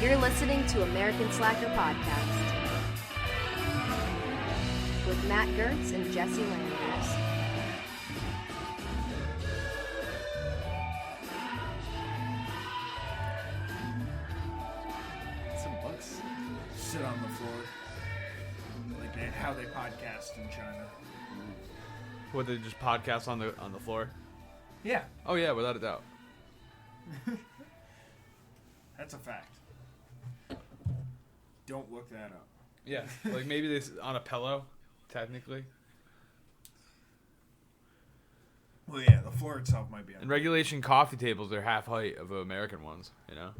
You're listening to American Slacker Podcast with Matt Gertz and Jesse Landers. Some bucks sit on the floor, like how they podcast in China. Would they just podcast on the floor? Yeah, Oh yeah, without a doubt. that's a fact. Don't look that up. Yeah, like maybe they on a pillow, technically. Well, yeah, the floor itself might be. And regulation coffee tables are half height of American ones, you know.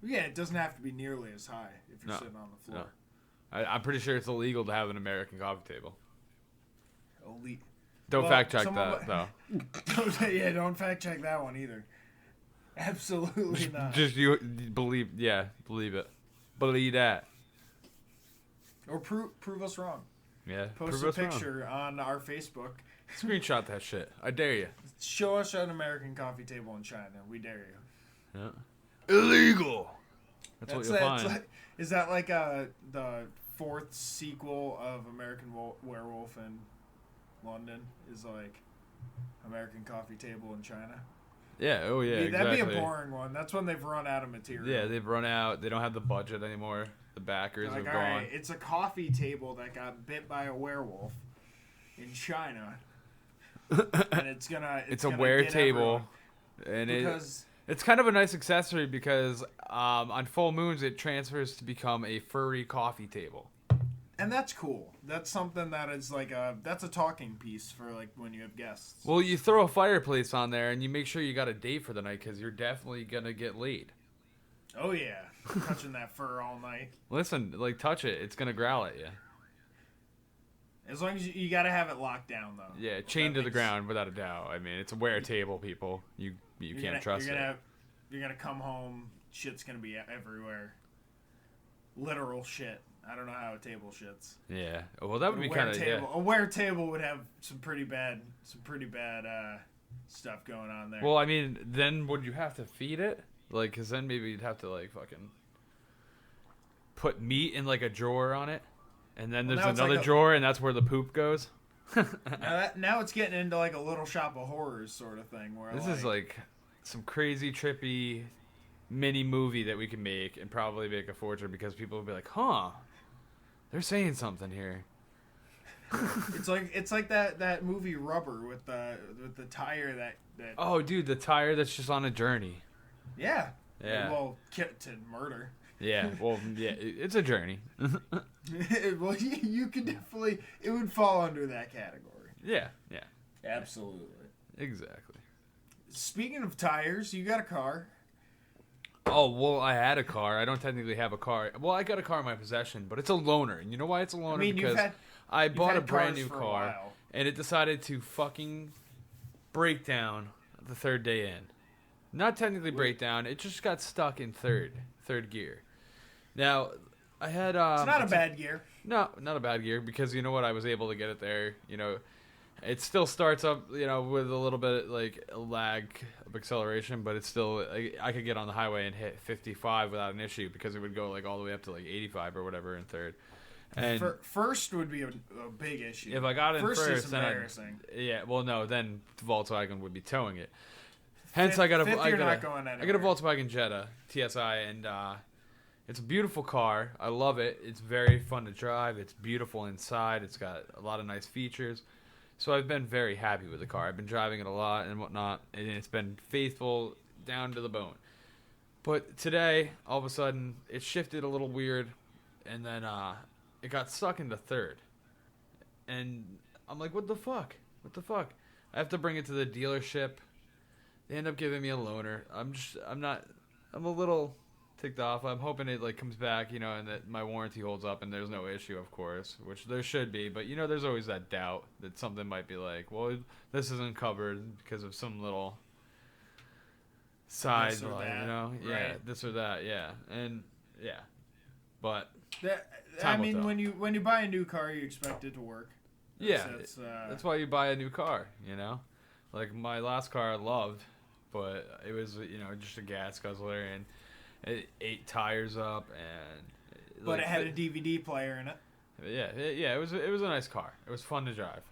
Yeah, it doesn't have to be nearly as high if you're No, sitting on the floor. I'm pretty sure it's illegal to have an American coffee table. Elite. Don't Well, fact check someone that though. Don't fact check that one either. Absolutely not. Just you believe it. Believe that. Or prove us wrong. Yeah. Post prove a us wrong. picture on our Facebook. Screenshot that shit. I dare you. Show us an American coffee table in China. We dare you. Yeah. Illegal. That's what you'll find. Like, is that like the fourth sequel of American Werewolf in London? Is like American coffee table in China? Yeah. Oh yeah. That'd Exactly. be a boring one. That's when they've run out of material. Yeah, they've run out. They don't have the budget anymore. The backers Like, have all gone. right, it's a coffee table that got bit by a werewolf in China, and it's gonna. It's a gonna wear get table, everyone. and Because it's kind of a nice accessory because on full moons it transfers to become a furry coffee table. and that's cool. That's something that is like that's a talking piece for like when you have guests. Well, you throw a fireplace on there and you make sure you got a date for the night because you're definitely gonna get laid. Oh yeah, touching that fur all night. Listen, like touch it, it's gonna growl at you. As long as you gotta have it locked down though. Yeah, chained to the ground without a doubt. I mean, it's a wear table, people. You can't trust it. You're gonna come home. Shit's gonna be everywhere. Literal shit. I don't know how a table shits. Yeah. Well, that would be kind of A wear table would have some pretty bad stuff going on there. Well, I mean, then would you have to feed it? Like, because then maybe you'd have to, like, fucking put meat in, like, a drawer on it. And then there's another drawer, and that's where the poop goes. now it's getting into, like, a Little Shop of Horrors sort of thing. Where This is, like, some crazy, trippy mini movie that we can make and probably make a fortune because people will be like, huh, they're saying something here. It's like that movie Rubber with the tire that. Oh, dude, the tire that's just on a journey. Yeah. Yeah. Well, to murder. Yeah. Well, yeah, it's a journey. Well, you could definitely. It would fall under that category. Yeah. Yeah. Absolutely. Exactly. Speaking of tires, you got a car. Oh, well, I had a car. I don't technically have a car. Well, I got a car in my possession, but it's a loaner. And you know why it's a loaner? I mean, because I bought a brand new for a car, while. and it decided to fucking break down the third day in. Not technically break down. It just got stuck in third gear. Now, I had... It's not a bad gear. No, not a bad gear, because you know what? I was able to get it there, you know... It still starts up, you know, with a little bit, like, a lag of acceleration, but it's still... I could get on the highway and hit 55 without an issue, because it would go, like, all the way up to, like, 85 or whatever in third. And first would be a big issue. if I got in first, is then embarrassing. then Volkswagen would be towing it. Hence, I got a Volkswagen Jetta TSI, and it's a beautiful car. I love it. It's very fun to drive. It's beautiful inside. It's got a lot of nice features. So I've been very happy with the car. I've been driving it a lot and whatnot, and it's been faithful down to the bone. But today, all of a sudden, it shifted a little weird, and then it got stuck into third. And I'm like, what the fuck? What the fuck? I have to bring it to the dealership. They end up giving me a loaner. I'm a little ticked off. I'm hoping it like comes back, you know, and that my warranty holds up and there's no issue, of course, which there should be. But, you know, there's always that doubt that something might be like, well, this isn't covered because of some little side, you know? Right. Yeah, this or that, yeah. And, yeah. But, when you buy a new car, you expect it to work. That's why you buy a new car, you know? Like, my last car I loved, but it was, you know, just a gas guzzler, and It 8 tires up, and but it had a DVD player in it. Yeah. It was a nice car. It was fun to drive.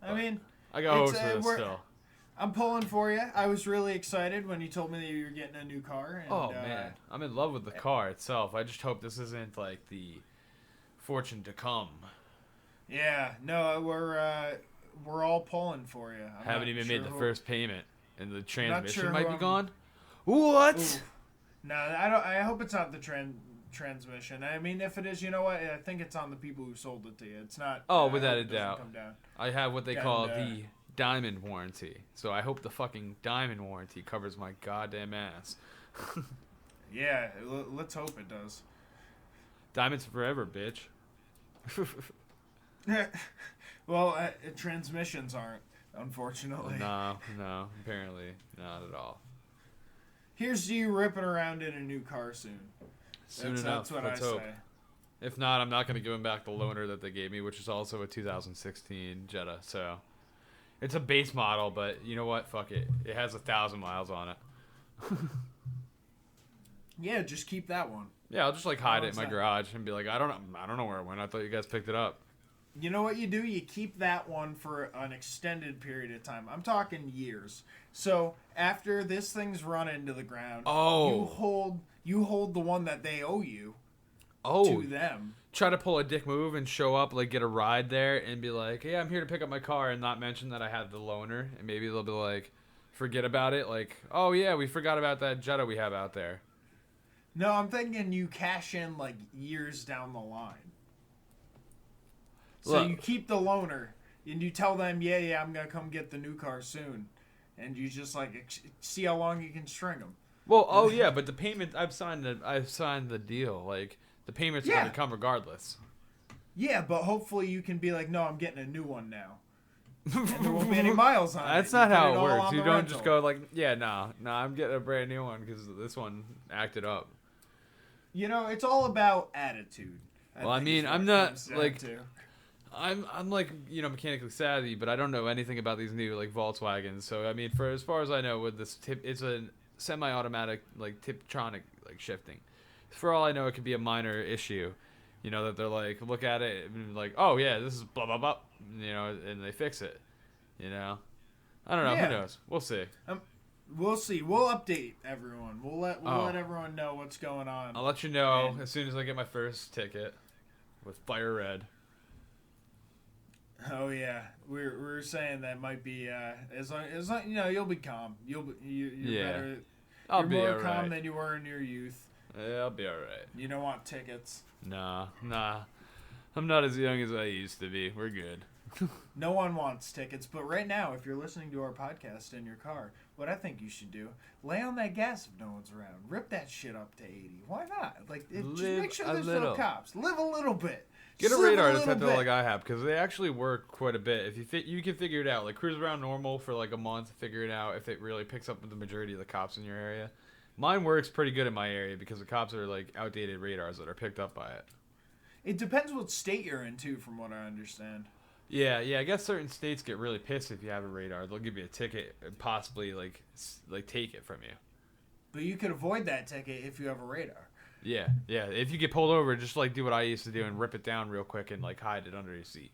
I mean, I got hopes for this still. I'm pulling for you. I was really excited when you told me that you were getting a new car. And, man, I'm in love with the car itself. I just hope this isn't like the fortune to come. Yeah, no, we're all pulling for you. Haven't even made the first payment, and the transmission might be gone. What? Ooh. No, I don't. I hope it's not the transmission. I mean, if it is, you know what? I think it's on the people who sold it to you. It's not. Oh, without a doubt. I have what they call the diamond warranty. So I hope the fucking diamond warranty covers my goddamn ass. Yeah, let's hope it does. Diamonds forever, bitch. Well, transmissions aren't, unfortunately. No, apparently not at all. Here's to you ripping around in a new car soon. Soon enough, that's what let's I hope. say. If not, I'm not going to give him back the loaner that they gave me, which is also a 2016 Jetta. So it's a base model, but you know what? Fuck it. It has 1,000 miles on it. Yeah, just keep that one. Yeah, I'll just like hide it in my garage and be like, I don't know where it went. I thought you guys picked it up. You know what you do? You keep that one for an extended period of time. I'm talking years. So after this thing's run into the ground, you hold the one that they owe you to them. Try to pull a dick move and show up, like get a ride there and be like, hey, I'm here to pick up my car, and not mention that I had the loaner. And maybe they'll be like, forget about it. Like, oh yeah, we forgot about that Jetta we have out there. No, I'm thinking you cash in like years down the line. So you keep the loaner, and you tell them, yeah, I'm going to come get the new car soon. And you just, like, see how long you can string them. Well, yeah, but the payment, I've signed the deal. Like, the payment's going to come regardless. Yeah, but hopefully you can be like, no, I'm getting a new one now. And there won't be any miles on it. That's not how it works. You don't just go like, yeah, no, I'm getting a brand new one because this one acted up. You know, it's all about attitude. Well, I mean, I'm not, like... I'm like, you know, mechanically savvy, but I don't know anything about these new like Volkswagens. So I mean, for as far as I know, with this it's a semi-automatic like Tiptronic like shifting. For all I know, it could be a minor issue. You know, that they're like look at it and like, oh yeah, this is blah blah blah. You know, and they fix it. You know, I don't know. Who knows? We'll see. We'll see. We'll update everyone. We'll let everyone know what's going on. I'll let you know as soon as I get my first ticket with Fire Red. Oh yeah, we're saying that might be as long you know you'll be calm. You're better. You're more calm than you were in your youth. Yeah, I'll be all right. You don't want tickets. Nah. I'm not as young as I used to be. We're good. No one wants tickets, but right now, if you're listening to our podcast in your car, what I think you should do, lay on that gas if no one's around. Rip that shit up to 80. Why not? Like, just make sure there's no cops. Live a little bit. Get a radar detector like I have, because they actually work quite a bit. If you can figure it out, like cruise around normal for like a month, figure it out if it really picks up with the majority of the cops in your area. Mine works pretty good in my area because the cops are like outdated radars that are picked up by it. It depends what state you're in too, from what I understand. Yeah. I guess certain states get really pissed if you have a radar. They'll give you a ticket and possibly like take it from you. But you could avoid that ticket if you have a radar. Yeah. If you get pulled over, just like do what I used to do and rip it down real quick and like hide it under your seat.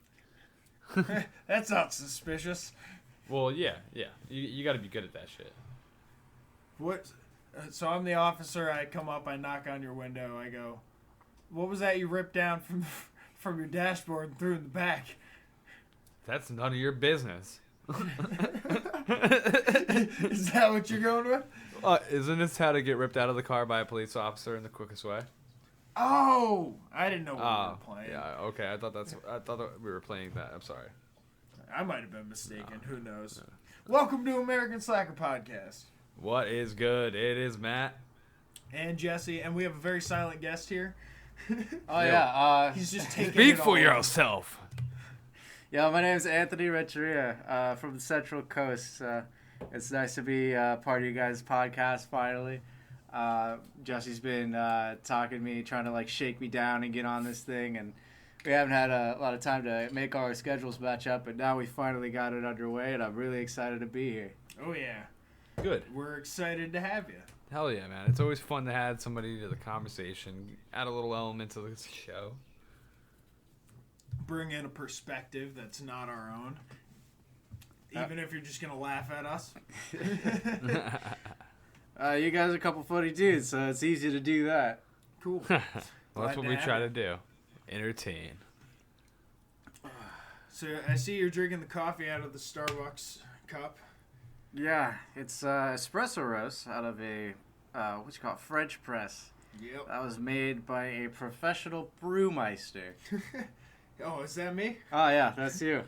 That's not suspicious. Well, yeah. You got to be good at that shit. What? So I'm the officer. I come up. I knock on your window. I go, "What was that you ripped down from your dashboard and threw in the back?" That's none of your business. Is that what you're going with? Isn't this how to get ripped out of the car by a police officer in the quickest way? Oh, I didn't know what we were playing. Yeah, okay. I thought that we were playing that. I'm sorry. I might have been mistaken. Who knows? No. Welcome to American Slacker Podcast. What is good? It is Matt and Jesse, and we have a very silent guest here. He's just taking. Speak for yourself. Yeah, my name is Anthony Renteria from the Central Coast. It's nice to be part of you guys' podcast finally. Jesse's been talking to me, trying to like shake me down and get on this thing, and we haven't had a lot of time to make our schedules match up, but now we finally got it underway, and I'm really excited to be here. Oh yeah. Good. We're excited to have you. Hell yeah, man. It's always fun to add somebody to the conversation, add a little element to the show. Bring in a perspective that's not our own. Even if you're just going to laugh at us. You guys are a couple funny dudes, so it's easy to do that. Cool. Well, that's what we try to do. Entertain. So I see you're drinking the coffee out of the Starbucks cup. Yeah, it's espresso roast out of a, what you call it, French press. Yep. That was made by a professional brewmeister. Oh, is that me? Oh, yeah, that's you.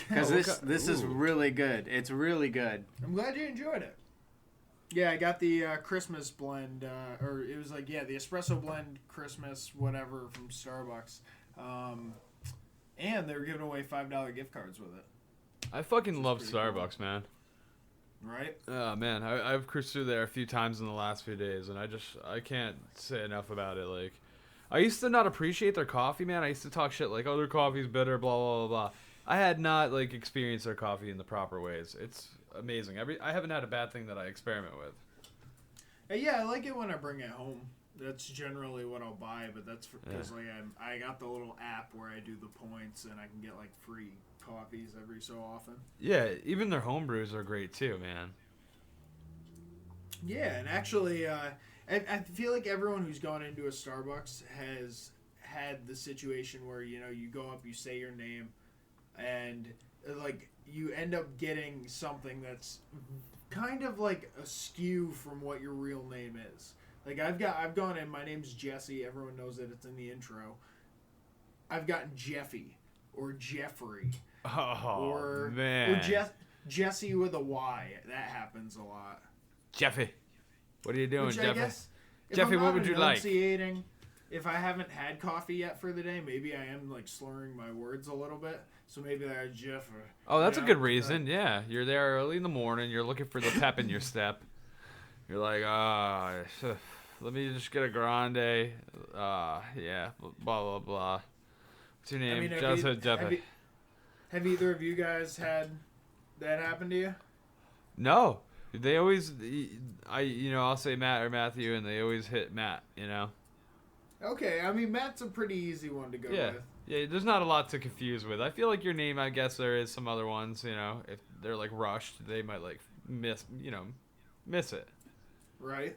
Because this is really good. It's really good. I'm glad you enjoyed it. Yeah, I got the Christmas blend, or it was like, the espresso blend Christmas whatever from Starbucks. And they were giving away $5 gift cards with it. I fucking love Starbucks, cool. Man. Right? Oh, man. I've cruised through there a few times in the last few days, and I can't say enough about it. Like, I used to not appreciate their coffee, man. I used to talk shit like, oh, their coffee's bitter, blah, blah, blah, blah. I had not, like, experienced their coffee in the proper ways. It's amazing. I haven't had a bad thing that I experiment with. Yeah, I like it when I bring it home. That's generally what I'll buy, but that's because I got the little app where I do the points and I can get like free coffees every so often. Yeah, even their home brews are great too, man. Yeah, and actually, I feel like everyone who's gone into a Starbucks has had the situation where, you know, you go up, you say your name, and like you end up getting something that's kind of like askew from what your real name is. Like I've gone in. My name's Jesse. Everyone knows that it's in the intro. I've gotten Jeffy or Jeffrey. Oh man. Or Jesse with a Y. That happens a lot. Jeffy, what are you doing, Jeffy? Jeffy, what would you like? If I haven't had coffee yet for the day, maybe I am like slurring my words a little bit. So maybe that's Jeff. Oh, that's a good reason. Yeah, you're there early in the morning. You're looking for the pep in your step. You're like, let me just get a grande. Yeah, blah, blah, blah. What's your name? Have either of you guys had that happen to you? No. They always, I'll say Matt or Matthew, and they always hit Matt, you know? Okay, I mean, Matt's a pretty easy one to go with. Yeah, there's not a lot to confuse with. I feel like your name, I guess there is some other ones, you know, if they're, like, rushed, they might, like, miss it. Right.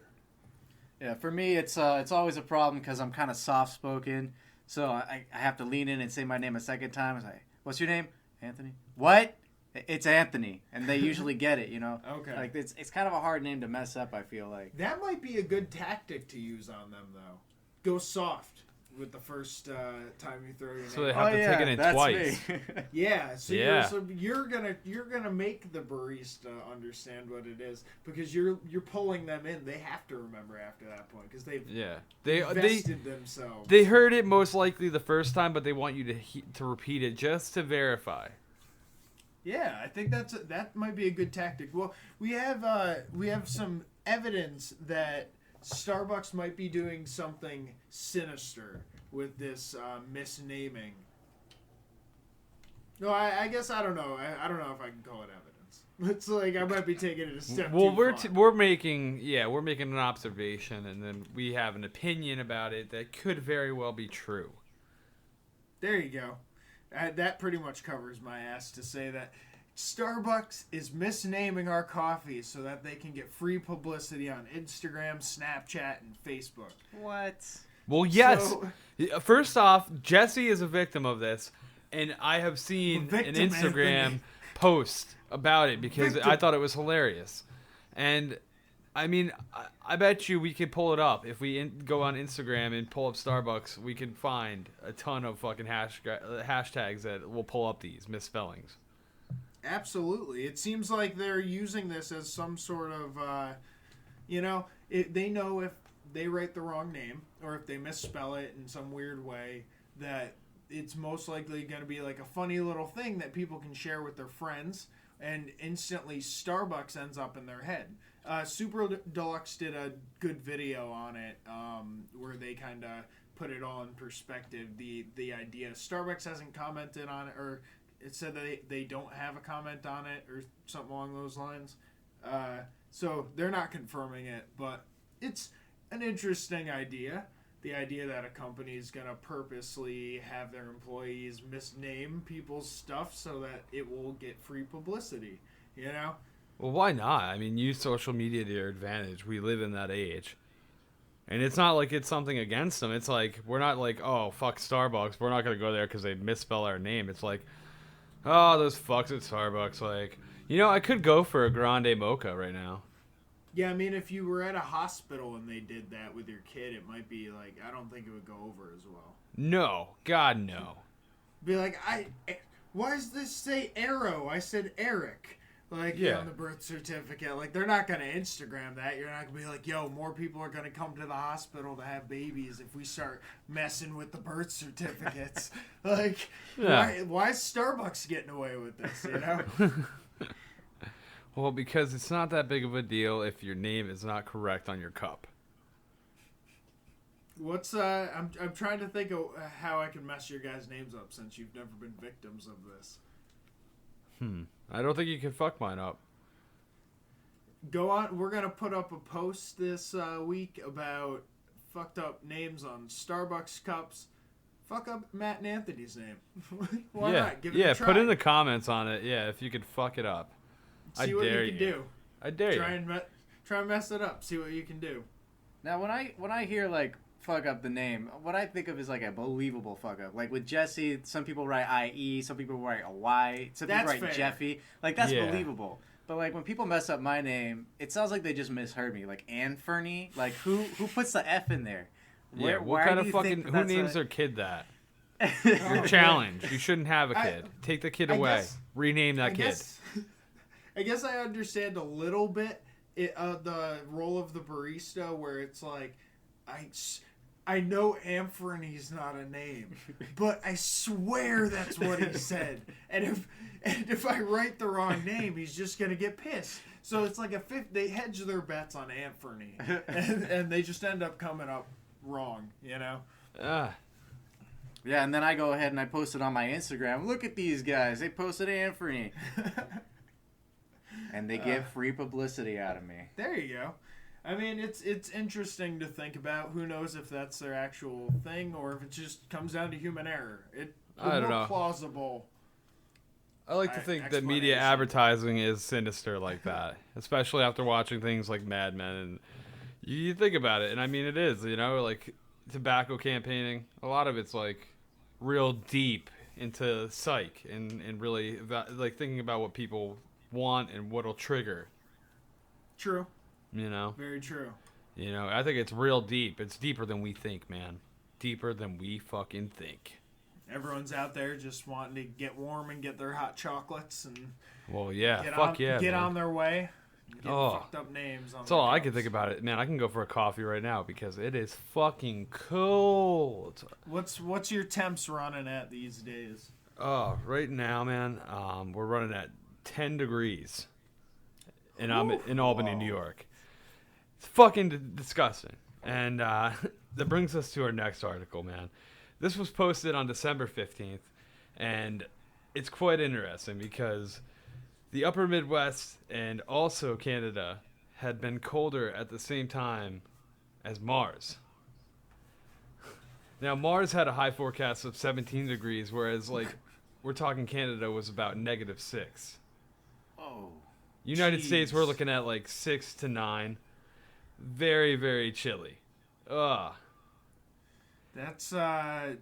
Yeah, for me, it's always a problem because I'm kind of soft-spoken, so I have to lean in and say my name a second time. It's like, what's your name? Anthony? What? It's Anthony, and they usually get it, you know? Okay. Like, it's kind of a hard name to mess up, I feel like. That might be a good tactic to use on them, though. Go soft with the first time you throw your name. So they have to take it in twice. Yeah, so you're gonna make the barista understand what it is because you're pulling them in. They have to remember after that point because they've invested themselves. They heard it most likely the first time, but they want you to repeat it just to verify. Yeah, I think that might be a good tactic. Well, we have some evidence that Starbucks might be doing something sinister with this misnaming. No, I guess I don't know. I don't know if I can call it evidence. It's like I might be taking it a step too far. We're making an observation, and then we have an opinion about it that could very well be true. There you go. That pretty much covers my ass to say that Starbucks is misnaming our coffee so that they can get free publicity on Instagram, Snapchat, and Facebook. What? Well, yes. First off, Jesse is a victim of this, and I have seen an Instagram post about it because I thought it was hilarious. And, I mean, I bet you we could pull it up. If we go on Instagram and pull up Starbucks, we can find a ton of fucking hashtags that will pull up these misspellings. Absolutely. It seems like they're using this as some sort of, they know if they write the wrong name or if they misspell it in some weird way that it's most likely going to be like a funny little thing that people can share with their friends and instantly Starbucks ends up in their head. Super Deluxe did a good video on it where they kind of put it all in perspective. The idea. Starbucks hasn't commented on it, or it said that they don't have a comment on it or something along those lines. So they're not confirming it, but it's an interesting idea. The idea that a company is going to purposely have their employees misname people's stuff so that it will get free publicity, you know? Well, why not? I mean, use social media to your advantage. We live in that age. And it's not like it's something against them. It's like, we're not like, oh, fuck Starbucks. We're not going to go there because they misspell our name. It's like, oh, those fucks at Starbucks. Like, I could go for a grande mocha right now. Yeah, I mean, if you were at a hospital and they did that with your kid, it might be like, I don't think it would go over as well. No. God, no. Be like, why does this say Arrow? I said Eric. Like, on the birth certificate. Like, they're not going to Instagram that. You're not going to be like, yo, more people are going to come to the hospital to have babies if we start messing with the birth certificates. Like, why is Starbucks getting away with this, you know? Well, because it's not that big of a deal if your name is not correct on your cup. What's I'm trying to think of how I can mess your guys' names up since you've never been victims of this. I don't think you can fuck mine up. Go on. We're gonna put up a post this week about fucked up names on Starbucks cups. Fuck up Matt and Anthony's name. Why not? Give it a try. Put in the comments on it. Yeah, if you could fuck it up. See what you can do. I dare you. Try and mess it up. See what you can do. Now, when I hear like fuck up the name, what I think of is like a believable fuck up. Like with Jesse, some people write IE, some people write a Y, some people write fair. Jeffy. Like that's believable. But like when people mess up my name, it sounds like they just misheard me. Like Anthony, like who puts the F in there? What kind of fucking who names their kid that? You're challenged. You shouldn't have a kid. Take the kid away. Rename that kid. I guess I understand a little bit the role of the barista where it's like, I know Anthony's not a name, but I swear that's what he said. And if I write the wrong name, he's just gonna get pissed. So it's like they hedge their bets on Anthony, and they just end up coming up wrong, you know. Yeah, and then I go ahead and I post it on my Instagram. Look at these guys. They posted Anthony. And they get free publicity out of me. There you go. I mean, it's interesting to think about. Who knows if that's their actual thing or if it just comes down to human error. I don't know. Plausible. I like to think that media advertising is sinister like that, especially after watching things like Mad Men. And you think about it, and I mean, it is, like tobacco campaigning. A lot of it's like real deep into psych and really like thinking about what people want and what'll trigger. True. Very true. I think it's real deep. It's deeper than we think, man. Deeper than we fucking think. Everyone's out there just wanting to get warm and get their hot chocolates and get on their way. Get fucked up names on That's all cups. I can think about it. Man, I can go for a coffee right now because it is fucking cold. What's your temps running at these days? Right now, man, we're running at 10 degrees in Albany, New York. It's fucking disgusting. And that brings us to our next article, man. This was posted on December 15th, and it's quite interesting because the upper Midwest and also Canada had been colder at the same time as Mars. Now, Mars had a high forecast of 17 degrees, whereas, we're talking Canada was about -6. Oh. United States, we're looking at 6 to 9. Very, very chilly. Ugh. That's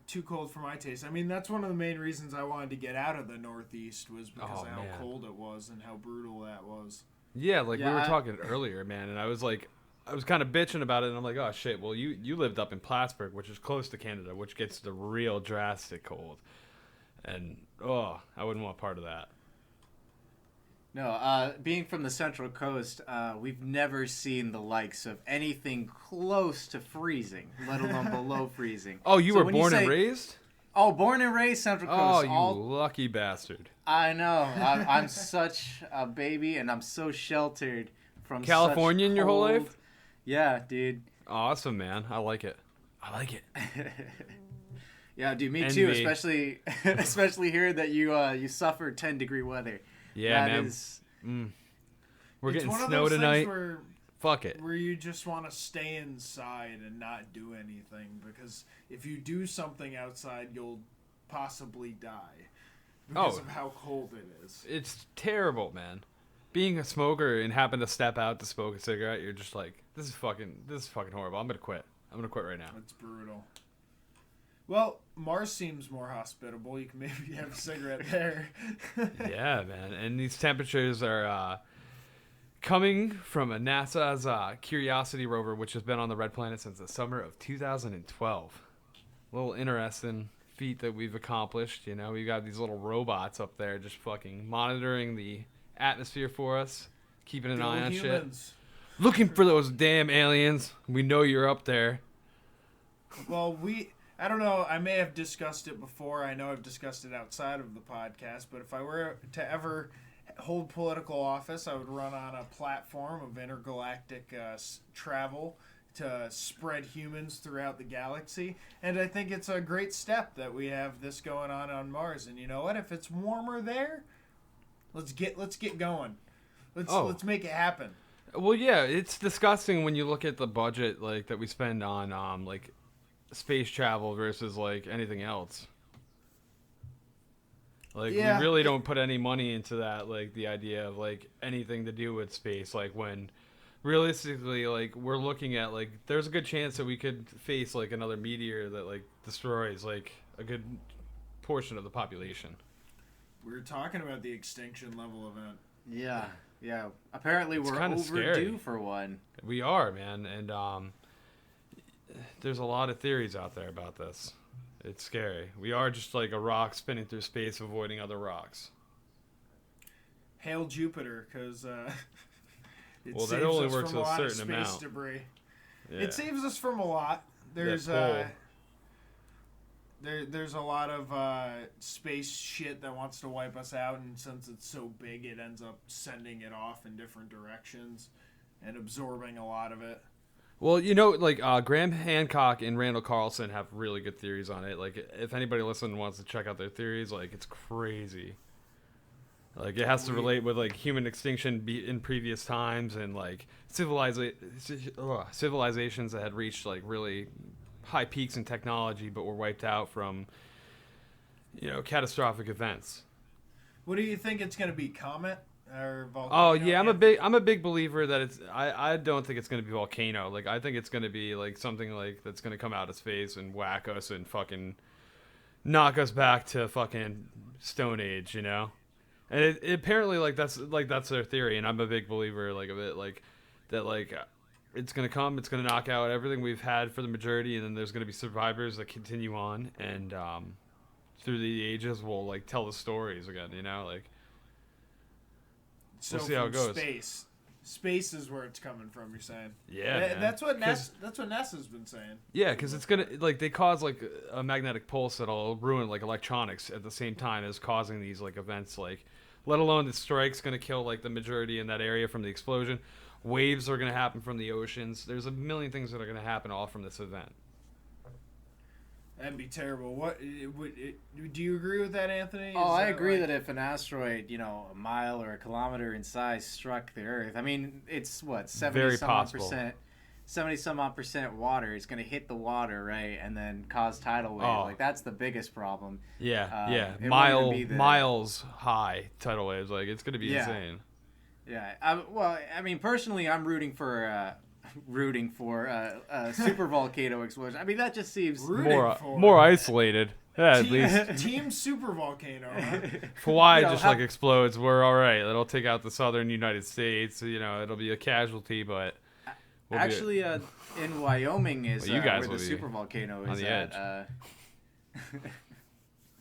too cold for my taste. I mean, that's one of the main reasons I wanted to get out of the Northeast was because of how cold it was and how brutal that was. Yeah, we were talking earlier, man, and I was kind of bitching about it, and I'm like, oh, shit, well, you lived up in Plattsburgh, which is close to Canada, which gets the real drastic cold. And, I wouldn't want part of that. No, being from the Central Coast, we've never seen the likes of anything close to freezing, let alone below freezing. Oh, you were born and raised? Oh, born and raised Central Coast. Oh, you lucky bastard. I know. I'm such a baby, and I'm so sheltered from Californian your whole life? Yeah, dude. Awesome, man. I like it. Yeah, dude, me too. Especially here that you suffer 10-degree weather. Yeah, that man. Is, We're getting snow tonight. Fuck it. Where you just want to stay inside and not do anything, because if you do something outside, you'll possibly die because of how cold it is. It's terrible, man. Being a smoker and happen to step out to smoke a cigarette, you're just like, this is fucking horrible. I'm gonna quit. I'm gonna quit right now. It's brutal. Well, Mars seems more hospitable. You can maybe have a cigarette there. Yeah, man. And these temperatures are coming from NASA's Curiosity rover, which has been on the Red Planet since the summer of 2012. A little interesting feat that we've accomplished. You know, we've got these little robots up there just fucking monitoring the atmosphere for us, keeping an eye on shit, looking for those damn aliens. We know you're up there. Well, I don't know, I may have discussed it before. I know I've discussed it outside of the podcast, but if I were to ever hold political office, I would run on a platform of intergalactic travel to spread humans throughout the galaxy. And I think it's a great step that we have this going on Mars. And you know what? If it's warmer there, let's get going. Let's make it happen. Well, yeah, it's disgusting when you look at the budget like that we spend on like space travel versus like anything else. Like we really don't put any money into that, like the idea of like anything to do with space, like when realistically like we're looking at like there's a good chance that we could face like another meteor that like destroys like a good portion of the population. We were talking about the extinction level event. Yeah. Apparently we're overdue scary. For one. We are, man, and there's a lot of theories out there about this. It's scary. We are just like a rock spinning through space, avoiding other rocks. Hail Jupiter, because it that saves only us works from a a lot of certain space amount. debris. Yeah. It saves us from a lot. There's there's a lot of space shit that wants to wipe us out, and since it's so big, it ends up sending it off in different directions and absorbing a lot of it. Well, you know, like Graham Hancock and Randall Carlson have really good theories on it. Like, if anybody listening wants to check out their theories, like, it's crazy. Like, it has to relate with like human extinction in previous times and like civilizations that had reached like really high peaks in technology, but were wiped out from, you know, catastrophic events. What do you think it's going to be? Comet? Or volcano? Oh yeah, I'm a big believer that it's. I don't think it's gonna be volcano. Like I think it's gonna be like something like that's gonna come out of space and whack us and fucking knock us back to fucking Stone Age, you know. And it apparently like that's their theory, and I'm a big believer like of it, like that like it's gonna come, it's gonna knock out everything we've had for the majority, and then there's gonna be survivors that continue on, and through the ages we'll like tell the stories again, you know, like. So we'll see how it goes. Space is where it's coming from. You're saying? Yeah, that's what NASA's been saying. Yeah, because it's gonna like they cause like a magnetic pulse that'll ruin like electronics at the same time as causing these like events. Like, let alone the strike's gonna kill like the majority in that area from the explosion. Waves are gonna happen from the oceans. There's a million things that are gonna happen all from this event. That'd be terrible. Do you agree with that, Anthony? I agree that if an asteroid, you know, a mile or a kilometer in size struck the Earth, I mean, it's what, 70-some-odd% water. It's going to hit the water, right, and then cause tidal wave. Like that's the biggest problem. Yeah. Miles high tidal waves. Like it's going to be insane. Yeah. I mean, personally, I'm rooting for a super volcano explosion. I mean, that just seems more isolated. Yeah, at least Team Super Volcano. Huh? Hawaii like explodes. We're all right. It'll take out the southern United States. You know, it'll be a casualty, but in Wyoming is you guys where the super volcano is on the edge.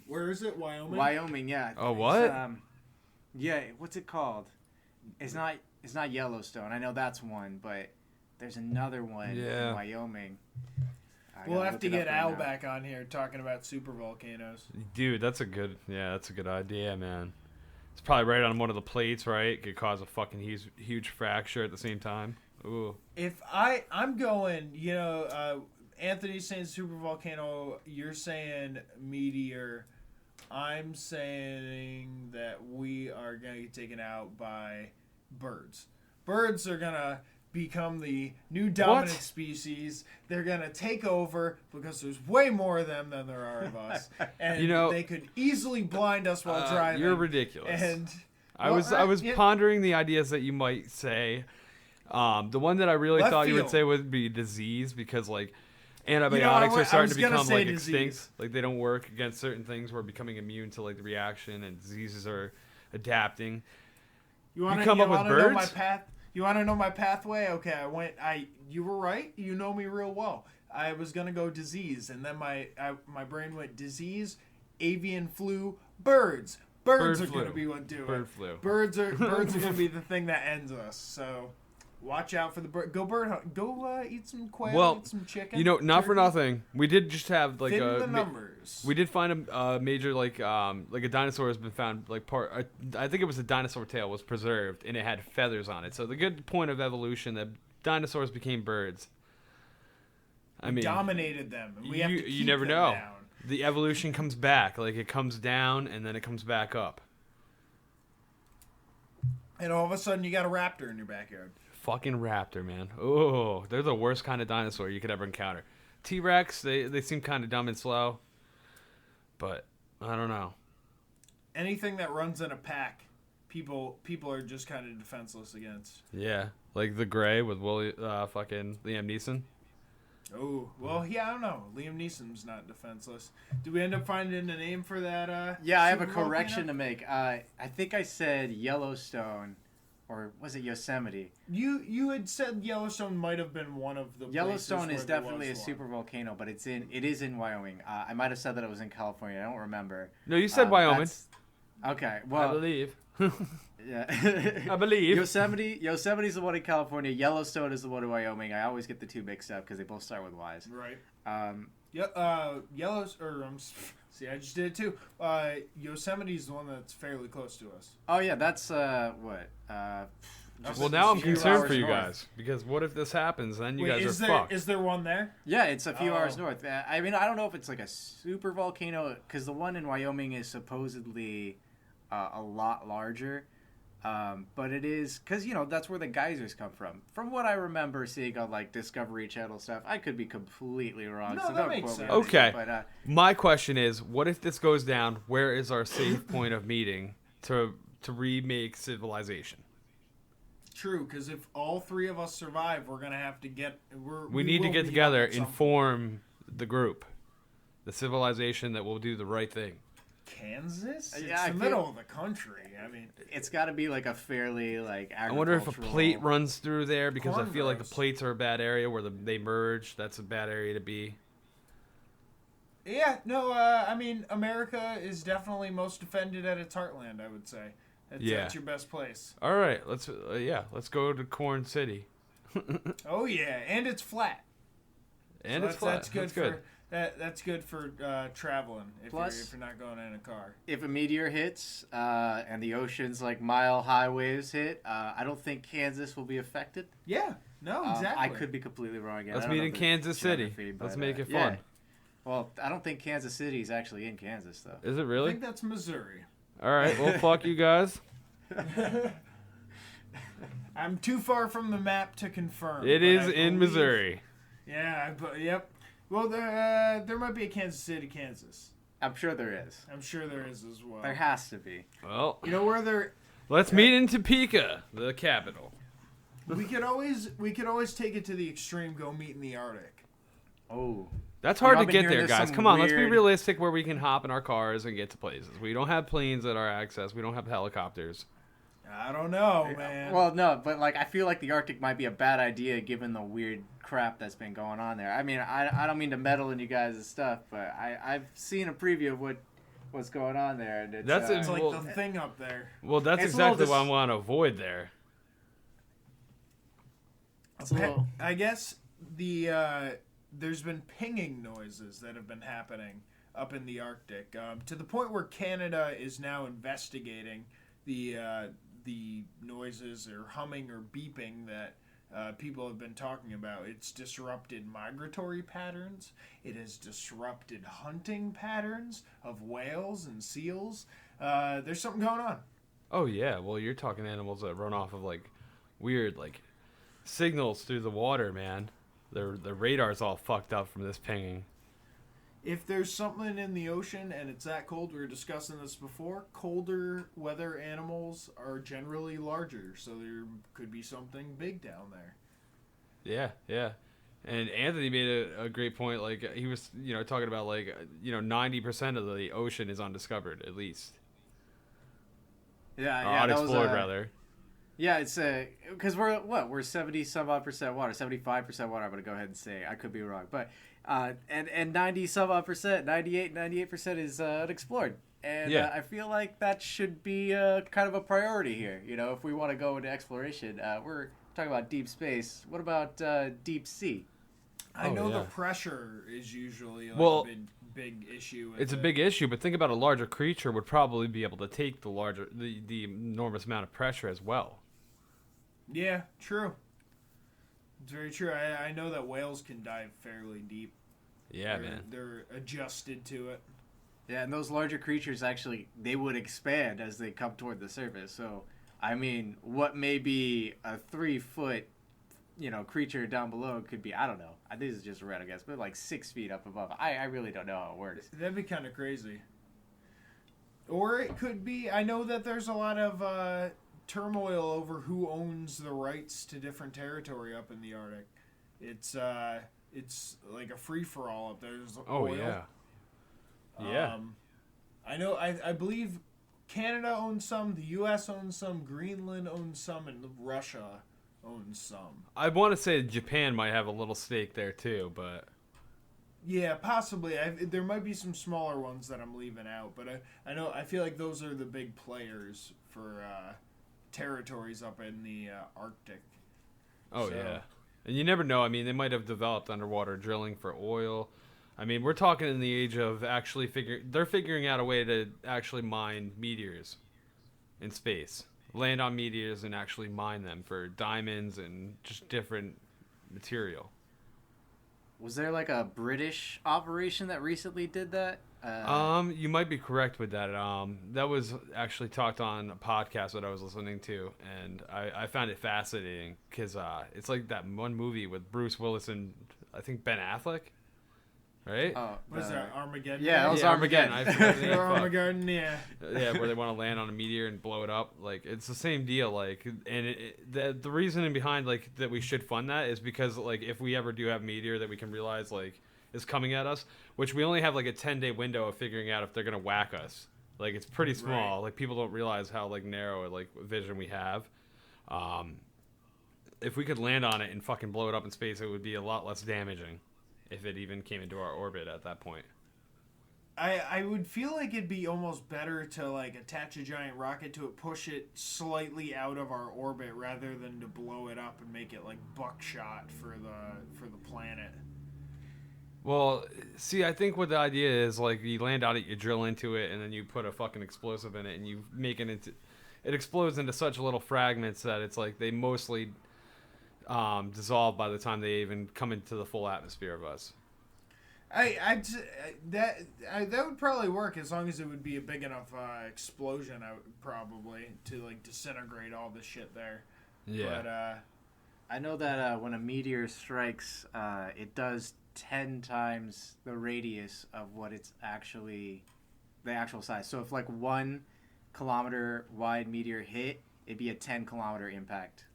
Where is it? Wyoming. Wyoming, yeah. Oh, what? What's it called? It's not Yellowstone. I know that's one, but. There's another one in Wyoming. We'll have to get Al back on here talking about super volcanoes. Dude, that's a good idea, man. It's probably right on one of the plates, right? It could cause a fucking huge fracture at the same time. Ooh. If I'm going, you know, Anthony's saying super volcano, you're saying meteor. I'm saying that we are going to get taken out by birds. birds are gonna become the new dominant species. They're gonna take over because there's way more of them than there are of us, and they could easily blind us while driving. You're ridiculous. And I was pondering the ideas that you might say. The one that I really thought you would say would be disease, because like antibiotics are starting to become like extinct. Like they don't work against certain things. We're becoming immune to like the reaction, and diseases are adapting. You come up with birds? Know my path? You want to know my pathway? Okay, you were right. You know me real well. I was gonna go disease, and then my brain went disease, avian flu, birds. Birds are gonna be what do it. Bird flu. Birds are gonna be the thing that ends us. So watch out for the bird. Go bird hunt. Go eat some quail. Eat some chicken. Not for nothing. We did just have like the numbers. We did find a major like a dinosaur has been found I think it was a dinosaur tail was preserved and it had feathers on it. So the good point of evolution that dinosaurs became birds. I mean, dominated them. And we have to keep you never them know. Down. The evolution comes back. Like it comes down and then it comes back up. And all of a sudden you got a raptor in your backyard. Fucking raptor, man. Oh, they're the worst kind of dinosaur you could ever encounter. T-Rex, they seem kind of dumb and slow. But I don't know. Anything that runs in a pack, people are just kind of defenseless against. Yeah, like the Gray with fucking Liam Neeson. Oh, well, yeah, I don't know. Liam Neeson's not defenseless. Did we end up finding a name for that? Yeah, I have a correction to make. I think I said Yellowstone, or was it Yosemite? You had said Yellowstone might have been one of the Yellowstone is definitely a super volcano, but it is in Wyoming. I might have said that it was in California. I don't remember. No, you said Wyoming. Okay, well, I believe. Yeah, I believe Yosemite's the one in California. Yellowstone is the one in Wyoming. I always get the two mixed up because they both start with Y's. Right. See, I just did it too. Yosemite's the one that's fairly close to us. Oh yeah, that's what. Well, now I'm concerned for you guys because what if this happens? Then you guys are fucked. Is there one there? Yeah, it's a few hours north. I mean, I don't know if it's like a super volcano because the one in Wyoming is supposedly a lot larger. But it is because that's where the geysers come from what I remember seeing on like Discovery Channel stuff. I could be completely wrong. No, so that makes sense. Okay, but my question is, what if this goes down? Where is our safe point of meeting to remake civilization? True, because if all three of us survive, we're gonna have to get we need to get together and form the group, the civilization that will do the right thing. Kansas? It's the middle of the country. I mean, it's got to be like a fairly like agricultural. I wonder if a plate runs through there because I feel like the plates are a bad area where they merge. That's a bad area to be. Yeah, no, I mean, America is definitely most defended at its heartland, I would say. That's your best place. All right, let's go to Corn City. Oh yeah, and it's flat. And so it's flat. That's good. That's good for traveling if you're not going in a car. If a meteor hits and the ocean's like mile-high waves hit, I don't think Kansas will be affected. Yeah, no, exactly. I could be completely wrong again. Let's meet in Kansas City. Let's make it fun. Yeah. Well, I don't think Kansas City is actually in Kansas, though. Is it really? I think that's Missouri. All right, well, fuck you guys. I'm too far from the map to confirm. It is in Missouri. Yeah, yep. Well, there might be a Kansas City, Kansas. I'm sure there is. I'm sure there is as well. There has to be. Well, you know where there. Let's meet in Topeka, the capital. We could always take it to the extreme. Go meet in the Arctic. Oh. That's hard to get there, guys. Come on, let's be realistic where we can hop in our cars and get to places. We don't have planes at our access. We don't have helicopters. I don't know, man. Well, no, but like I feel like the Arctic might be a bad idea given the weird crap that's been going on there. I mean, I don't mean to meddle in you guys' stuff, but I've seen a preview of what's going on there, and it's like the thing up there. Well, that's exactly what I want to avoid there. I guess there's been pinging noises that have been happening up in the Arctic to the point where Canada is now investigating the noises or humming or beeping that people have been talking about. It's disrupted migratory patterns. It has disrupted hunting patterns of whales and seals. There's something going on. Oh, yeah. Well, you're talking animals that run off of, like, weird like signals through the water, man. The radar's all fucked up from this pinging. If there's something in the ocean and it's that cold, we were discussing this before, colder weather animals are generally larger, so there could be something big down there. Yeah. And Anthony made a great point. Like, he was, talking about, 90% of the ocean is undiscovered, at least. Yeah, unexplored, rather. Yeah, it's because we're 70 some odd percent water, 75% water. I'm gonna go ahead and say I could be wrong, but and 90 some odd percent, 98% is unexplored, and I feel like that should be kind of a priority here. If we want to go into exploration, we're talking about deep space. What about deep sea? I know the pressure is usually a big issue. It's a big issue, but think about a larger creature would probably be able to take the enormous amount of pressure as well. Yeah, true. It's very true. I know that whales can dive fairly deep. Yeah, man. They're adjusted to it. Yeah, and those larger creatures actually, they would expand as they come toward the surface. So, I mean, what may be a 3-foot, creature down below could be, I don't know. This is just a random guess, but like 6 feet up above. I really don't know how it works. That'd be kind of crazy. Or it could be, I know that there's a lot of turmoil over who owns the rights to different territory up in the Arctic. It's like a free-for-all up there. There's oil. Yeah. I know, I believe Canada owns some, the U.S. owns some, Greenland owns some, and Russia owns some. I want to say Japan might have a little stake there too, but yeah, possibly. There might be some smaller ones that I'm leaving out, but I feel like those are the big players for territories up in the Arctic. Yeah, and you never know. I mean, they might have developed underwater drilling for oil. I mean, we're talking in the age of actually they're figuring out a way to actually mine meteors in space. Land on meteors and actually mine them for diamonds and just different material. Was there like a British operation that recently did that? You might be correct with that. That was actually talked on a podcast that I was listening to, and I found it fascinating because it's like that one movie with Bruce Willis and I think Ben Affleck. Right? Was that Armageddon? Yeah, it was Armageddon. Armageddon, yeah. Yeah, where they want to land on a meteor and blow it up. Like, it's the same deal. Like, and the reasoning behind like that we should fund that is because like if we ever do have a meteor that we can realize like is coming at us, which we only have like a 10-day window of figuring out if they're gonna whack us. Like, it's pretty small. Right. Like, people don't realize how like narrow like vision we have. If we could land on it and fucking blow it up in space, it would be a lot less damaging. If it even came into our orbit at that point. I would feel like it'd be almost better to like attach a giant rocket to it, push it slightly out of our orbit rather than to blow it up and make it like buckshot for the planet. Well, see, I think what the idea is, like, you land on it, you drill into it, and then you put a fucking explosive in it, and you make it into... It explodes into such little fragments that it's like they mostly... dissolve by the time they even come into the full atmosphere of us. That would probably work as long as it would be a big enough explosion. Probably to like disintegrate all the shit there. Yeah. But I know that when a meteor strikes, it does 10 times the radius of what it's actually the actual size. So if like 1 kilometer wide meteor hit, it'd be a 10-kilometer impact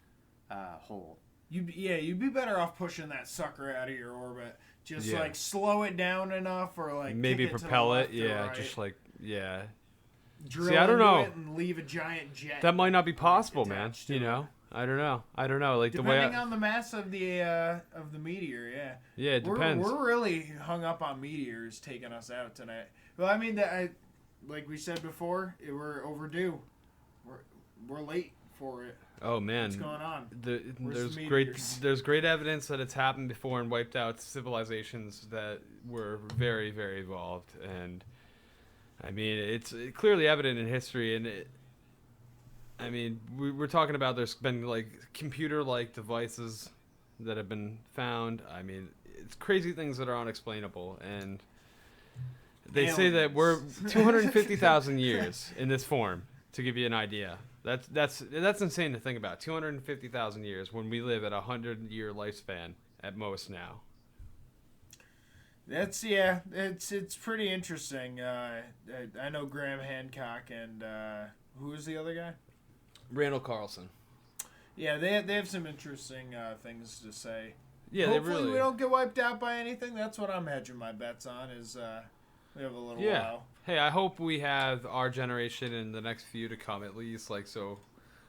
hole. You'd be better off pushing that sucker out of your orbit. Just like slow it down enough, or like maybe kick it propel it. Yeah, right. Just like Drill See, I don't know. it and leave a giant jet. That might not be possible, man. You know, I don't know. Like depending on the mass of the meteor, yeah. Yeah, it depends. We're really hung up on meteors taking us out tonight. Well, I mean, like we said before, we're overdue. We're late for it. Oh man, what's going on? There's great evidence that it's happened before and wiped out civilizations that were very, very evolved, and I mean it's clearly evident in history. And we're talking about there's been like computer-like devices that have been found. I mean, it's crazy things that are unexplainable, and they say that we're 250,000 years in this form. To give you an idea. That's insane to think about. 250,000 years when we live at a 100-year lifespan at most now. It's pretty interesting. I know Graham Hancock and who was the other guy? Randall Carlson. Yeah, they have some interesting things to say. Yeah, hopefully we don't get wiped out by anything. That's what I'm hedging my bets on. Is we have a little while. Hey, I hope we have our generation and the next few to come at least, like, so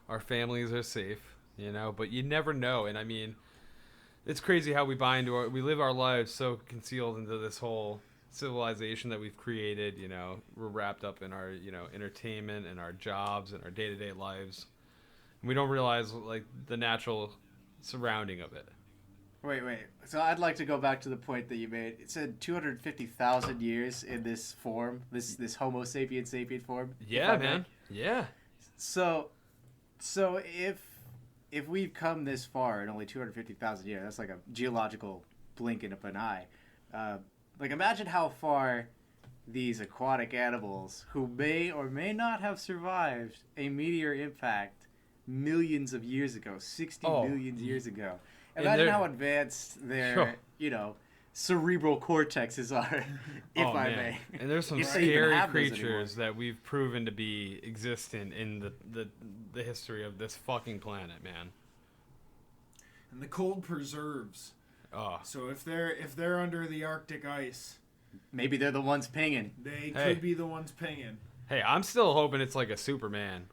our families are safe, you know. But you never know, and I mean, it's crazy how we live our lives so concealed into this whole civilization that we've created. You know, we're wrapped up in our, you know, entertainment and our jobs and our day-to-day lives. And we don't realize, like, the natural surrounding of it. Wait. So I'd like to go back to the point that you made. It said 250,000 years in this form, this Homo sapien form. Yeah, man. Yeah. So if we've come this far in only 250,000 years, that's like a geological blink of an eye. Like, imagine how far these aquatic animals, who may or may not have survived a meteor impact millions of years ago, 60 million years ago. Imagine how advanced their, you know, cerebral cortexes are, if I may. And there's some scary creatures that we've proven to be existent in the history of this fucking planet, man. And the cold preserves. Oh. So if they're under the Arctic ice, maybe they're the ones pinging. They could be the ones pinging. Hey, I'm still hoping it's like a Superman.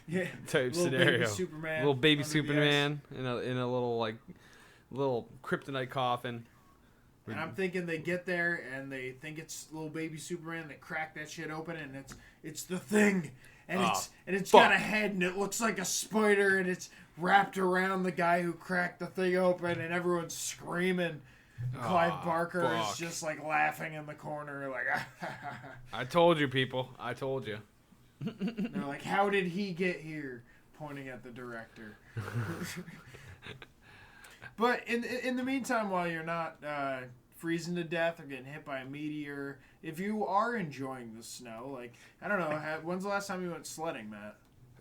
Yeah, type scenario. Little baby Superman in a little kryptonite coffin. And I'm thinking they get there and they think it's little baby Superman. They crack that shit open and it's the Thing, and it's got a head and it looks like a spider and it's wrapped around the guy who cracked the thing open and everyone's screaming. Clive Barker is just like laughing in the corner like. I told you, people. I told you. They're like, how did he get here? Pointing at the director. But in the meantime, while you're not freezing to death or getting hit by a meteor, if you are enjoying the snow, like, I don't know, when's the last time you went sledding, Matt?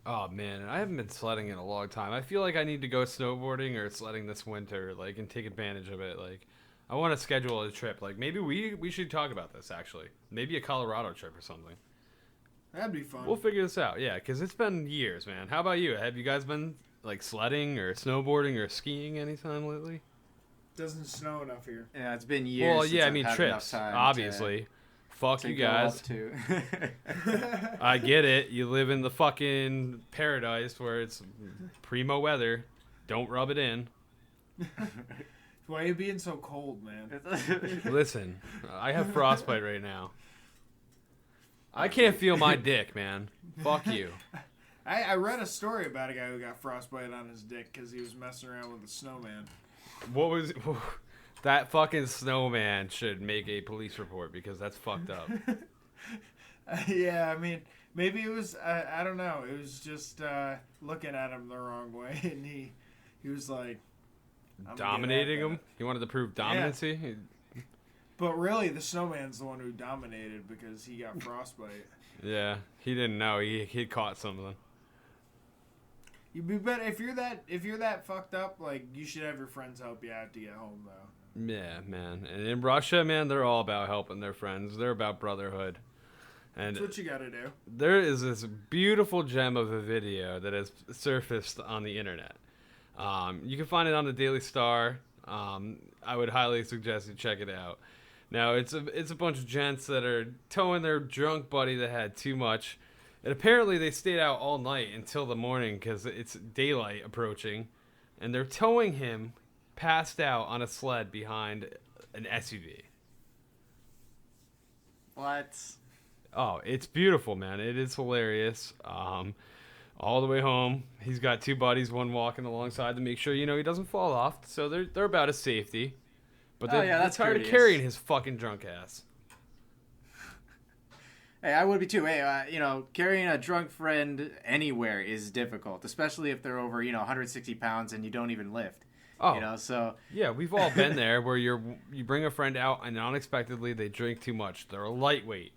Oh, man, I haven't been sledding in a long time. I feel like I need to go snowboarding or sledding this winter, like, and take advantage of it. Like, I want to schedule a trip. Like, maybe we should talk about this, actually. Maybe a Colorado trip or something. That'd be fun. We'll figure this out, yeah, because it's been years, man. How about you? Have you guys been, like, sledding or snowboarding or skiing anytime lately? Doesn't snow enough here. Yeah, it's been years. Well, yeah, I mean, trips, obviously. Fuck you guys. I get it. You live in the fucking paradise where it's primo weather. Don't rub it in. Why are you being so cold, man? Listen, I have frostbite right now. I can't feel my dick, man. Fuck you. I read a story about a guy who got frostbite on his dick because he was messing around with a snowman. What was... That fucking snowman should make a police report because that's fucked up. Yeah, I mean, maybe it was... I don't know. It was just looking at him the wrong way, and he was like... Dominating him? He wanted to prove dominancy? Yeah. But really, the snowman's the one who dominated because he got frostbite. Yeah, he didn't know. He caught something. You'd be better if you're that fucked up. Like, you should have your friends help you out to get home, though. Yeah, man. And in Russia, man, they're all about helping their friends. They're about brotherhood. And that's what you gotta do. There is this beautiful gem of a video that has surfaced on the internet. You can find it on the Daily Star. I would highly suggest you check it out. Now, it's a bunch of gents that are towing their drunk buddy that had too much. And apparently they stayed out all night until the morning because it's daylight approaching. And they're towing him passed out on a sled behind an SUV. What? Oh, it's beautiful, man. It is hilarious. All the way home, he's got two buddies, one walking alongside to make sure, he doesn't fall off. So they're about his safety. But they're tired of carrying his fucking drunk ass. Hey, I would be too. Hey, carrying a drunk friend anywhere is difficult, especially if they're over, 160 pounds and you don't even lift. Oh, so yeah, we've all been there where you bring a friend out and unexpectedly they drink too much. They're a lightweight.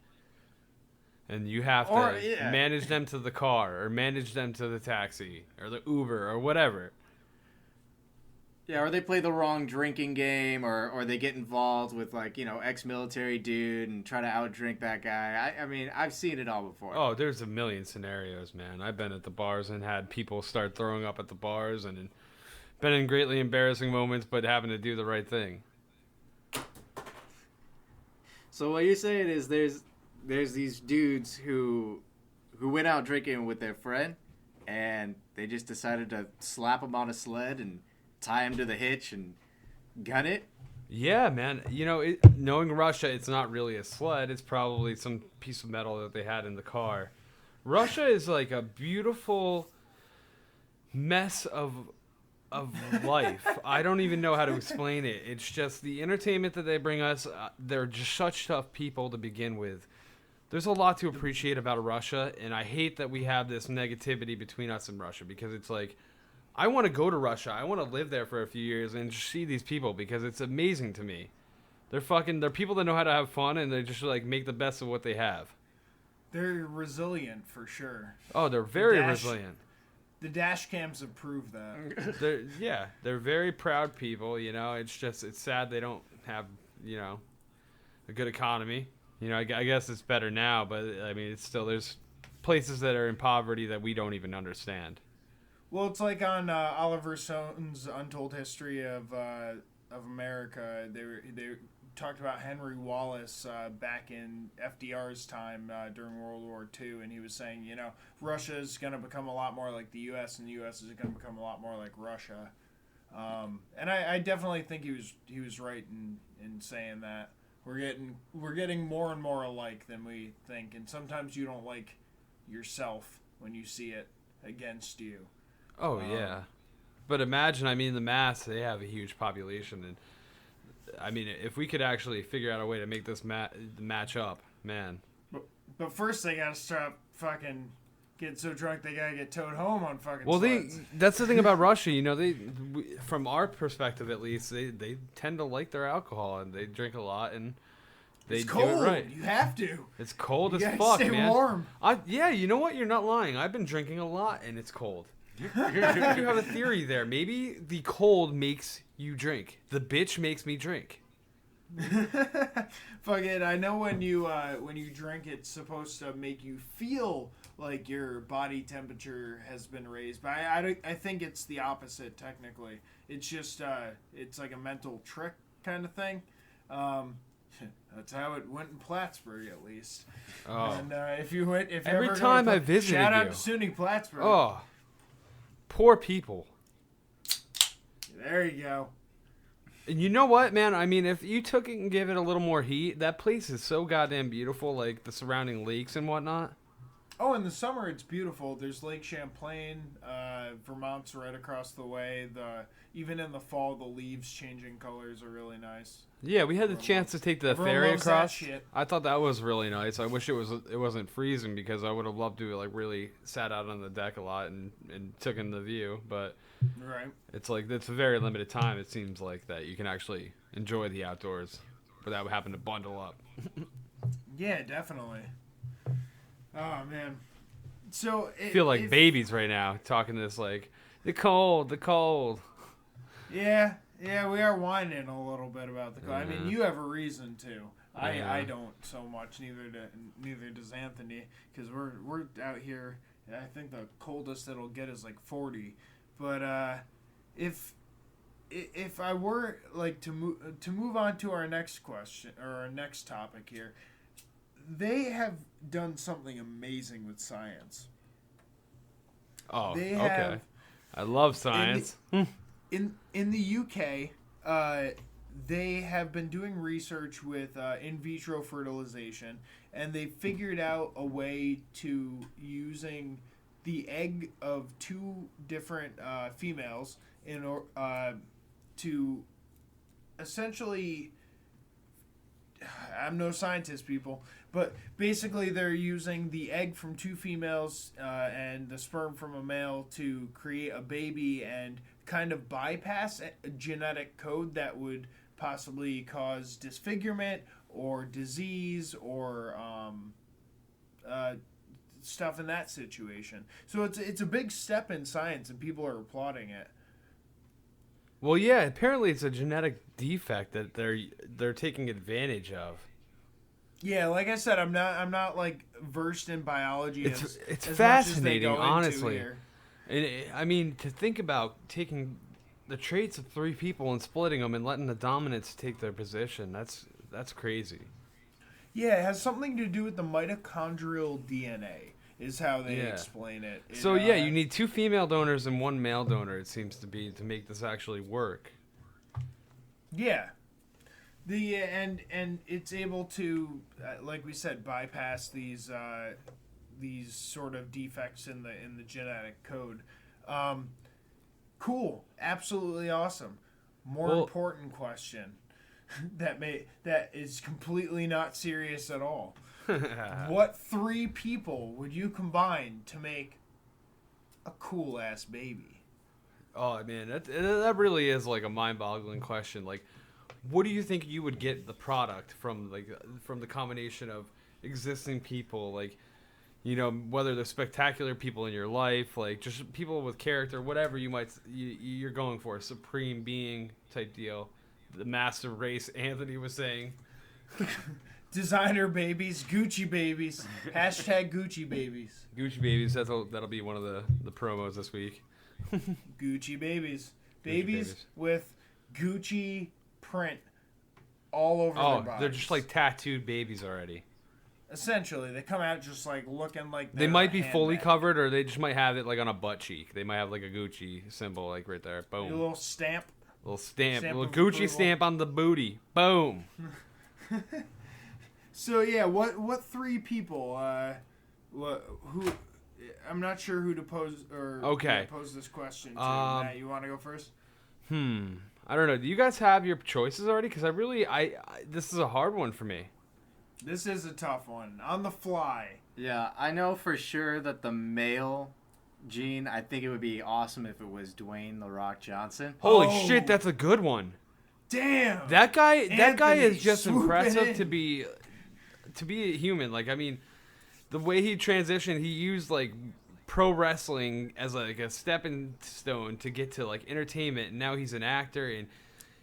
and you have to manage them to the car or manage them to the taxi or the Uber or whatever. Yeah, or they play the wrong drinking game, or they get involved with, like, ex-military dude and try to outdrink that guy. I mean, I've seen it all before. Oh, there's a million scenarios, man. I've been at the bars and had people start throwing up at the bars and been in greatly embarrassing moments, but having to do the right thing. So what you're saying is there's these dudes who went out drinking with their friend, and they just decided to slap him on a sled and tie him to the hitch and gun it? Yeah, man. Knowing Russia, it's not really a sled. It's probably some piece of metal that they had in the car. Russia is like a beautiful mess of life. I don't even know how to explain it. It's just the entertainment that they bring us. They're just such tough people to begin with. There's a lot to appreciate about Russia, and I hate that we have this negativity between us and Russia, because it's like, I want to go to Russia. I want to live there for a few years and just see these people, because it's amazing to me. They're people that know how to have fun, and they just like make the best of what they have. They're resilient for sure. Oh, they're very resilient. The dash cams have proved that. They're very proud people. It's sad they don't have a good economy. I guess it's better now, but I mean, it's still, there's places that are in poverty that we don't even understand. Well, it's like on Oliver Stone's Untold History of America. They talked about Henry Wallace back in FDR's time during World War II, and he was saying, Russia is going to become a lot more like the U.S., and the U.S. is going to become a lot more like Russia. And I definitely think he was right in saying that. We're getting more and more alike than we think, and sometimes you don't like yourself when you see it against you. Oh, yeah. But imagine, the mass, they have a huge population. And, if we could actually figure out a way to make this match up, man. But first they got to stop fucking getting so drunk they got to get towed home on fucking sleds. That's the thing about Russia. From our perspective at least, they tend to like their alcohol, and they drink a lot, and they do it right. You have to. It's cold as fuck, man. Stay warm. You know what? You're not lying. I've been drinking a lot, and it's cold. You have a theory there. Maybe the cold makes you drink. The bitch makes me drink. Fuck it. I know when you drink, it's supposed to make you feel like your body temperature has been raised, but I think it's the opposite. Technically, it's just it's like a mental trick kind of thing. That's how it went in Plattsburgh, at least. Oh. And if every time I visited, shout out to SUNY Plattsburgh. Oh. Poor people. There you go. And you know what, man? If you took it and gave it a little more heat, that place is so goddamn beautiful, like the surrounding lakes and whatnot. Oh, in the summer it's beautiful. There's Lake Champlain. Vermont's right across the way. Even in the fall, the leaves changing colors are really nice. Yeah, we had the chance to take the ferry across. I thought that was really nice. I wish it wasn't freezing, because I would have loved to really sat out on the deck a lot and took in the view. But right, it's a very limited time. It seems like that you can actually enjoy the outdoors without having to bundle up. Yeah, definitely. Oh man, so I feel like babies right now talking this like the cold. Yeah, we are whining a little bit about the cold. Mm-hmm. You have a reason to. I don't so much. Neither does Anthony, because we're out here. I think the coldest it'll get is like 40. But if I were like to move on to our next question or our next topic here, they have done something amazing with science. Oh, okay. I love science. In the UK, they have been doing research with in vitro fertilization, and they figured out a way to using the egg of two different females to essentially. I'm no scientist, people, but basically they're using the egg from two females and the sperm from a male to create a baby and kind of bypass a genetic code that would possibly cause disfigurement or disease or stuff in that situation. So it's a big step in science, and people are applauding it. Well, yeah, apparently it's a genetic defect that they're taking advantage of. Yeah, like I said, I'm not like versed in biology. It's as fascinating, much as they go honestly. into here. I mean, to think about taking the traits of 3 people and splitting them and letting the dominants take their position, that's crazy. Yeah, it has something to do with the mitochondrial DNA, is how they explain it. So you need 2 female donors and 1 male donor, it seems to be, to make this actually work. Yeah. And it's able to, like we said, bypass these sort of defects in the genetic code. Cool, absolutely awesome. More important question that is completely not serious at all. What 3 people would you combine to make a cool ass baby? Oh man, that really is like a mind-boggling question. Like, what do you think you would get the product from the combination of existing people, like, you know, whether they're spectacular people in your life, like just people with character, whatever you're going for, a supreme being type deal, the master race Anthony was saying. Designer babies, Gucci babies, hashtag Gucci babies. Gucci babies, that'll be one of the promos this week. Gucci babies. Babies with Gucci print all over their bodies. They're just like tattooed babies already. Essentially, they come out just like looking like they might be fully covered, or they just might have it like on a butt cheek. They might have like a Gucci symbol like right there. Boom. A little stamp. Little Gucci stamp on the booty. Boom. So yeah, what 3 people? Who? I'm not sure who to pose pose this question to. Matt, you want to go first? I don't know. Do you guys have your choices already? Because I this is a hard one for me. This is a tough one. On the fly. Yeah, I know for sure that the male gene, I think it would be awesome if it was Dwayne "The Rock" Johnson. Holy shit, that's a good one. Damn. That guy is just impressive in. to be a human. Like, I mean, the way he transitioned, he used like pro wrestling as like a stepping stone to get to like entertainment, and now he's an actor and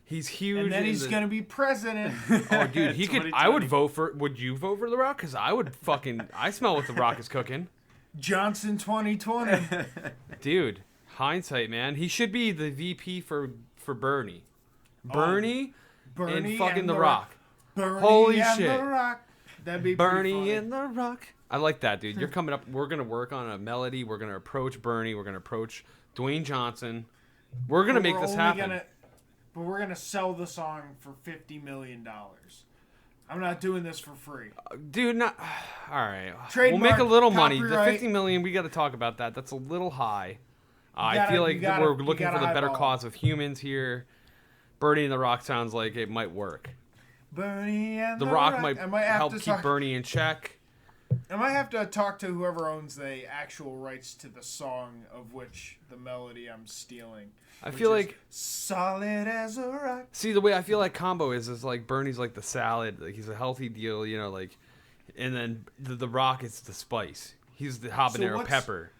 he's huge. And then he's gonna be president. Oh, dude, he could. I would vote for. Would you vote for The Rock? Because I would I smell what The Rock is cooking. Johnson 2020. Dude, hindsight, man. He should be the VP for Bernie. Bernie and fucking The Rock. Bernie Holy and shit. The Rock. That'd be Bernie and The Rock. I like that, dude. You're coming up. We're gonna work on a melody. We're gonna approach Bernie. We're gonna approach Dwayne Johnson. We're gonna make this happen. But we're gonna sell the song for $50 million. I'm not doing this for free, dude. Not all right. Trademark, we'll make a little money. copyright. The $50 million. We got to talk about that. That's a little high. I feel like we're looking for the better cause of humans here. Bernie and The Rock sounds like it might work. Bernie and The Rock might help keep talk, Bernie in check. I might have to talk to whoever owns the actual rights to the song of which the melody I'm stealing. I feel like solid as a rock. See, the way I feel like combo is like Bernie's like the salad, like he's a healthy deal, you know, like, and then the Rock is the spice. He's the habanero pepper.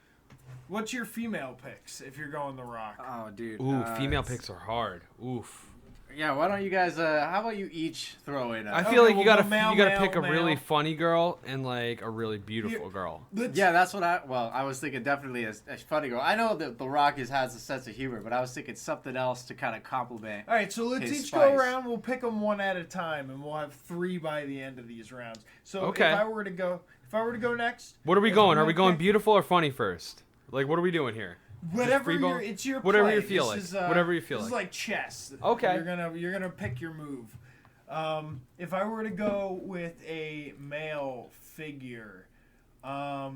What's your female picks if you're going The Rock? Oh, dude. Ooh, female picks are hard. Oof. Yeah, why don't you guys? How about you each throw in? I feel like you gotta pick a really funny girl and like a really beautiful girl. Yeah, that's what I was thinking. Definitely a funny girl. I know that The Rock has a sense of humor, but I was thinking something else to kind of compliment. All right, so let's each go around. We'll pick them one at a time, and we'll have 3 by the end of these rounds. So if I were to go next, what are we going? Are we going beautiful or funny first? Like, what are we doing here? Whatever it's your play. Whatever you feel like. Whatever you feel like. This is like chess. Okay. You're gonna pick your move. If I were to go with a male figure, are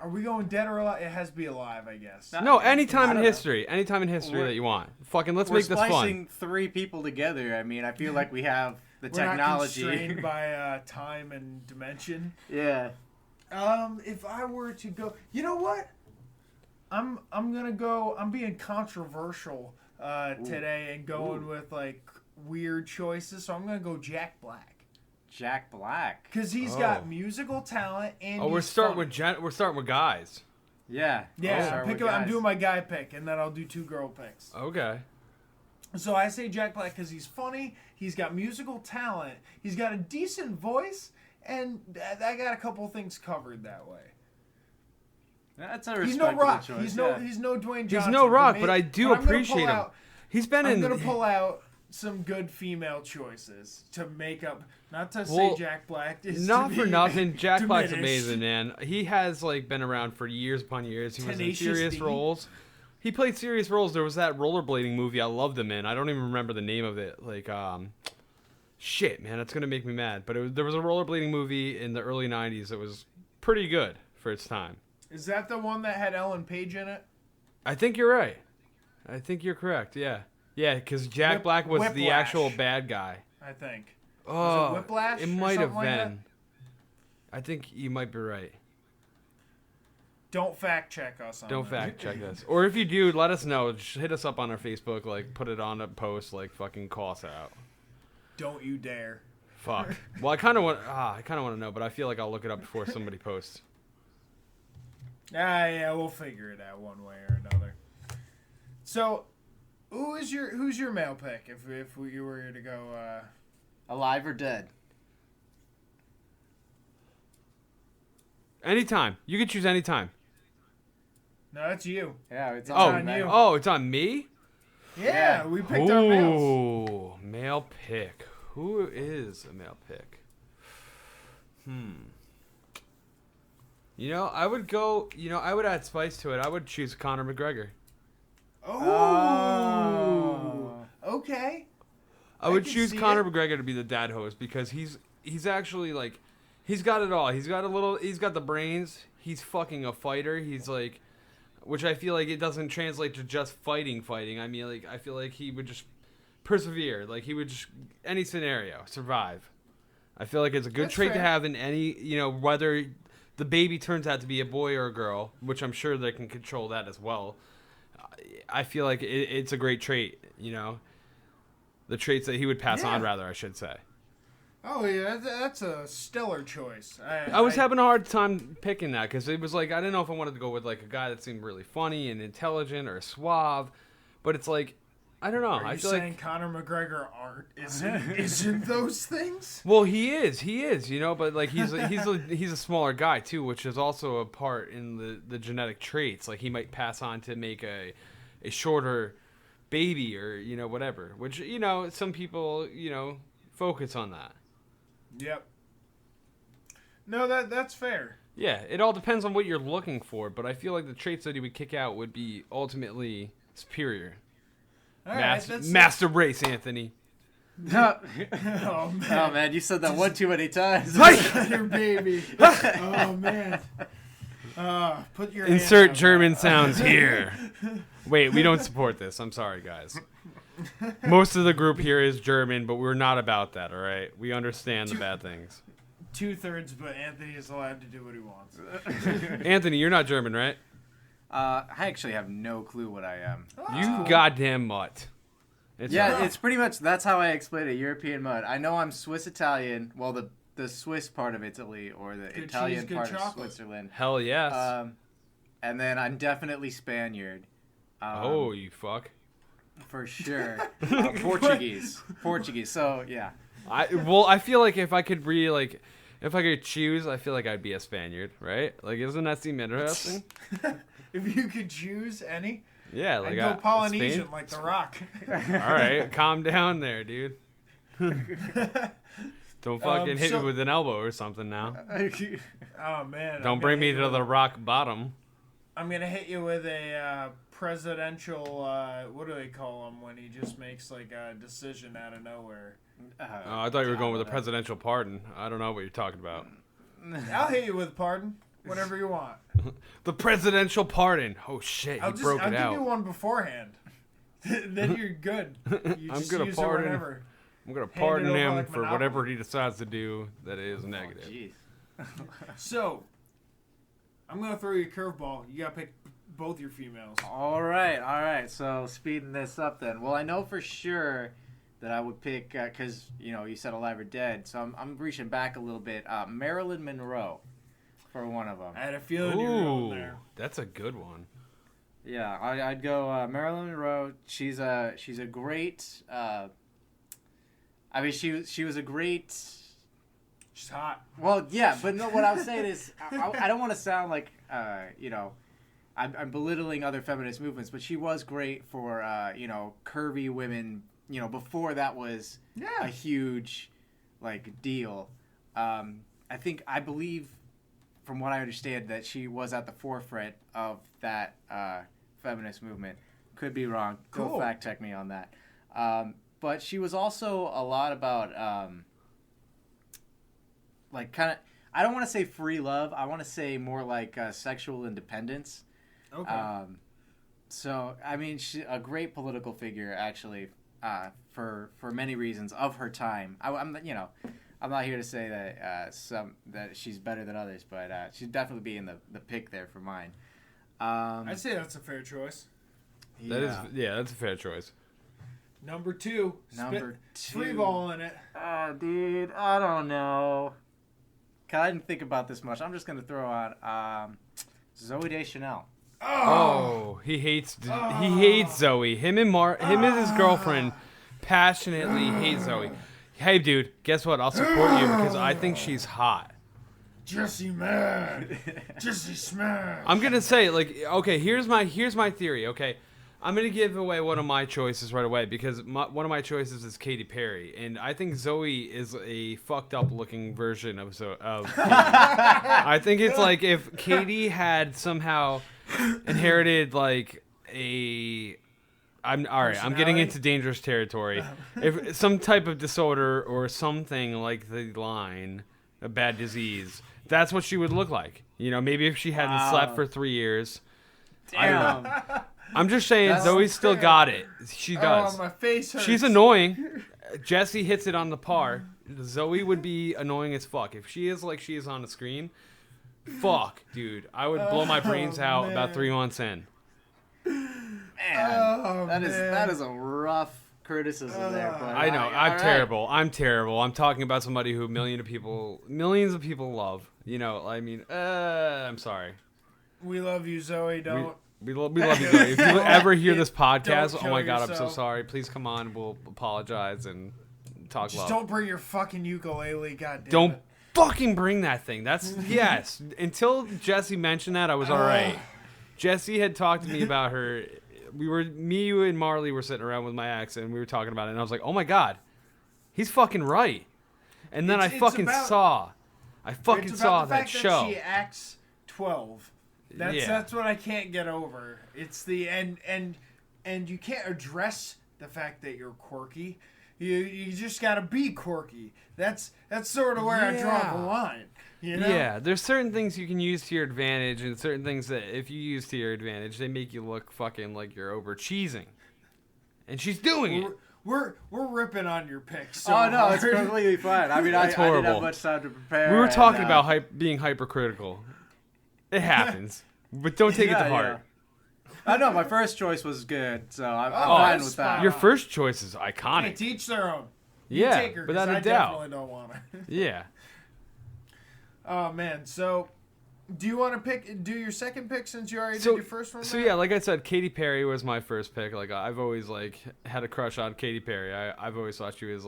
we going dead or alive? It has to be alive, I guess. No, anytime in history. Anytime in history that you want. Fucking let's make this fun. We're splicing 3 people together. I mean, I feel like we have the technology. We're not constrained by time and dimension. Yeah. If I were to go, you know what? I'm being controversial today and going with like weird choices, so I'm gonna go Jack Black. Jack Black. Because he's got musical talent and we're starting with guys. Yeah. I'm doing my guy pick, and then I'll do 2 girl picks. Okay. So I say Jack Black because he's funny, he's got musical talent, he's got a decent voice, and I got a couple things covered that way. That's a respectable choice. He's no Dwayne Johnson. He's no Rock, but I do appreciate him. I'm going to pull out some good female choices to make up. Not to say Jack Black is not for nothing. Jack diminished. Black's amazing, man. He has been around for years upon years. He was in serious roles. He played serious roles. There was that rollerblading movie I loved him in. I don't even remember the name of it. Shit, man, it's gonna make me mad. But there was a rollerblading movie in the early '90s that was pretty good for its time. Is that the one that had Ellen Page in it? I think you're right. I think you're correct. Yeah, because Jack Black was the actual bad guy. I think. Oh, was it Whiplash? It might have like been. That? I think you might be right. Don't fact check us on Don't that. fact check us. Or if you do, let us know. Just hit us up on our Facebook. Put it on a post. Fucking call us out. Don't you dare. Fuck. Well, I kind of want to know, but I feel like I'll look it up before somebody posts. Yeah, we'll figure it out one way or another. So, who's your male pick if we were to go alive or dead? Anytime. You can choose anytime. No, it's you. Yeah, it's on you. Oh, it's on me? Yeah, we picked our males. Ooh, male pick. Who is a male pick? I would add spice to it. I would choose Conor McGregor. Oh. Okay. I would choose Conor McGregor to be the dad host because he's actually he's got it all. He's got the brains. He's fucking a fighter. He's which I feel like it doesn't translate to just fighting. I mean, I feel like he would just persevere. He would just, any scenario, survive. I feel like it's a good trait to have in any, whether the baby turns out to be a boy or a girl, which I'm sure they can control that as well. I feel like it's a great trait, the traits that he would pass on, rather, I should say. Oh, yeah, that's a stellar choice. I was having a hard time picking that because it was I didn't know if I wanted to go with a guy that seemed really funny and intelligent or suave, but it's I don't know. Are you saying Conor McGregor isn't those things? Well, he is, but he's a smaller guy too, which is also a part in the genetic traits. He might pass on to make a shorter baby or whatever, which some people focus on that. Yep. No, that's fair. Yeah, it all depends on what you're looking for, but I feel like the traits that he would kick out would be ultimately superior. Master race, Anthony. Oh man, you said that one too many times. Your baby. Oh man. Put your insert German sounds here. Wait, we don't support this. I'm sorry, guys. Most of the group here is German, but we're not about that, all right? We understand the bad things. 2/3, but Anthony is allowed to do what he wants. Anthony, you're not German, right? I actually have no clue what I am. You goddamn mutt. It's pretty much, that's how I explain it, European mutt. I know I'm Swiss-Italian, well, the Swiss part of Italy, or the good Italian cheese, part good of chocolate. Switzerland. Hell yes. And then I'm definitely Spaniard. You fuck. For sure. Portuguese. So, yeah. I feel like if I could choose, I feel like I'd be a Spaniard, right? Doesn't that seem interesting? If you could choose any? Yeah, I'd go Polynesian Spain? like The Rock. All right, calm down there, dude. Don't fucking hit me with an elbow or something now. Oh, man. Don't bring me to the rock bottom. I'm going to hit you with a presidential, what do they call him when he just makes a decision out of nowhere? I thought you were going with a presidential pardon. I don't know what you're talking about. I'll hit you with pardon, whatever you want. The presidential pardon. Oh shit, you broke it out. I'll give you one beforehand. Then you're good. You just use it whenever. I'm gonna pardon him for whatever he decides to do that is negative. So, I'm gonna throw you a curveball. You gotta pick both your females. All right. So speeding this up then. Well, I know for sure that I would pick because you said alive or dead, so I'm reaching back a little bit. Marilyn Monroe for one of them. I had a feeling you were going there. That's a good one. Yeah, I'd go Marilyn Monroe. She's a great. She was a great. She's hot. Well, yeah, but no. What I'm saying is, I don't want to sound like I'm belittling other feminist movements, but she was great for curvy women. Before that was a huge deal. I believe, from what I understand, that she was at the forefront of that feminist movement. Could be wrong. Cool. Go fact check me on that. But she was also a lot about I don't want to say free love. I want to say more like sexual independence. Okay. So she's a great political figure, actually, for many reasons of her time. I'm not here to say that that she's better than others, but she'd definitely be in the pick there for mine. I'd say that's a fair choice. That's a fair choice. Number two. Free ball in it. Dude, I don't know. I didn't think about this much. I'm just gonna throw out Zooey Deschanel. Oh, he hates Zoe. Him and his girlfriend passionately hate Zoe. Hey, dude, guess what? I'll support you because I think she's hot. Jesse mad. Jesse smash. I'm gonna say okay. Here's my theory. Okay, I'm gonna give away one of my choices right away because one of my choices is Katy Perry, and I think Zoe is a fucked up looking version of Katy. I think it's like if Katy had somehow inherited I'm getting into dangerous territory. If some type of disorder or something like the line, a bad disease, that's what she would look like. Maybe if she hadn't slept for 3 years. Damn. I don't know. I'm just saying Zoe's still got it. She does. Oh, my face hurts. She's annoying. Jesse hits it on the par. Zoe would be annoying as fuck. If she is like she is on the screen, fuck, dude. I would blow my brains out about 3 months in. Man, that is a rough criticism there. But I know. I'm terrible. I'm terrible. I'm talking about somebody who millions of people love. I'm sorry. We love you, Zoe. Don't. We love you, Zoe. If you ever hear this podcast, oh my God, yourself. I'm so sorry. Please come on. We'll apologize and talk Just love. don't bring your fucking ukulele, goddamn. Don't fucking bring that thing. That's yes. Until Jesse mentioned that, I was all right. Jesse had talked to me about her. Me, you, and Marley were sitting around with my ex, and we were talking about it, and I was like, oh my God, he's fucking right. And then I saw that show. That she acts 12. That's what I can't get over. It's the and you can't address the fact that you're quirky. You just gotta be quirky. That's sort of where I draw the line. Yeah, there's certain things you can use to your advantage, and certain things that if you use to your advantage, they make you look fucking like you're over cheesing. And she's doing it. We're ripping on your picks. Oh no, it's completely fine. I didn't have much time to prepare. We were talking about being hypercritical. It happens, but don't take it to heart. I know my first choice was good, so I'm fine with that. Your first choice is iconic. Hey, teach their own. Yeah, take her, without a I doubt. definitely don't want to. Yeah. Oh man, so do you want to do your second pick since you already did your first one? So yeah, like I said, Katy Perry was my first pick. Like I've always had a crush on Katy Perry. I've always thought she was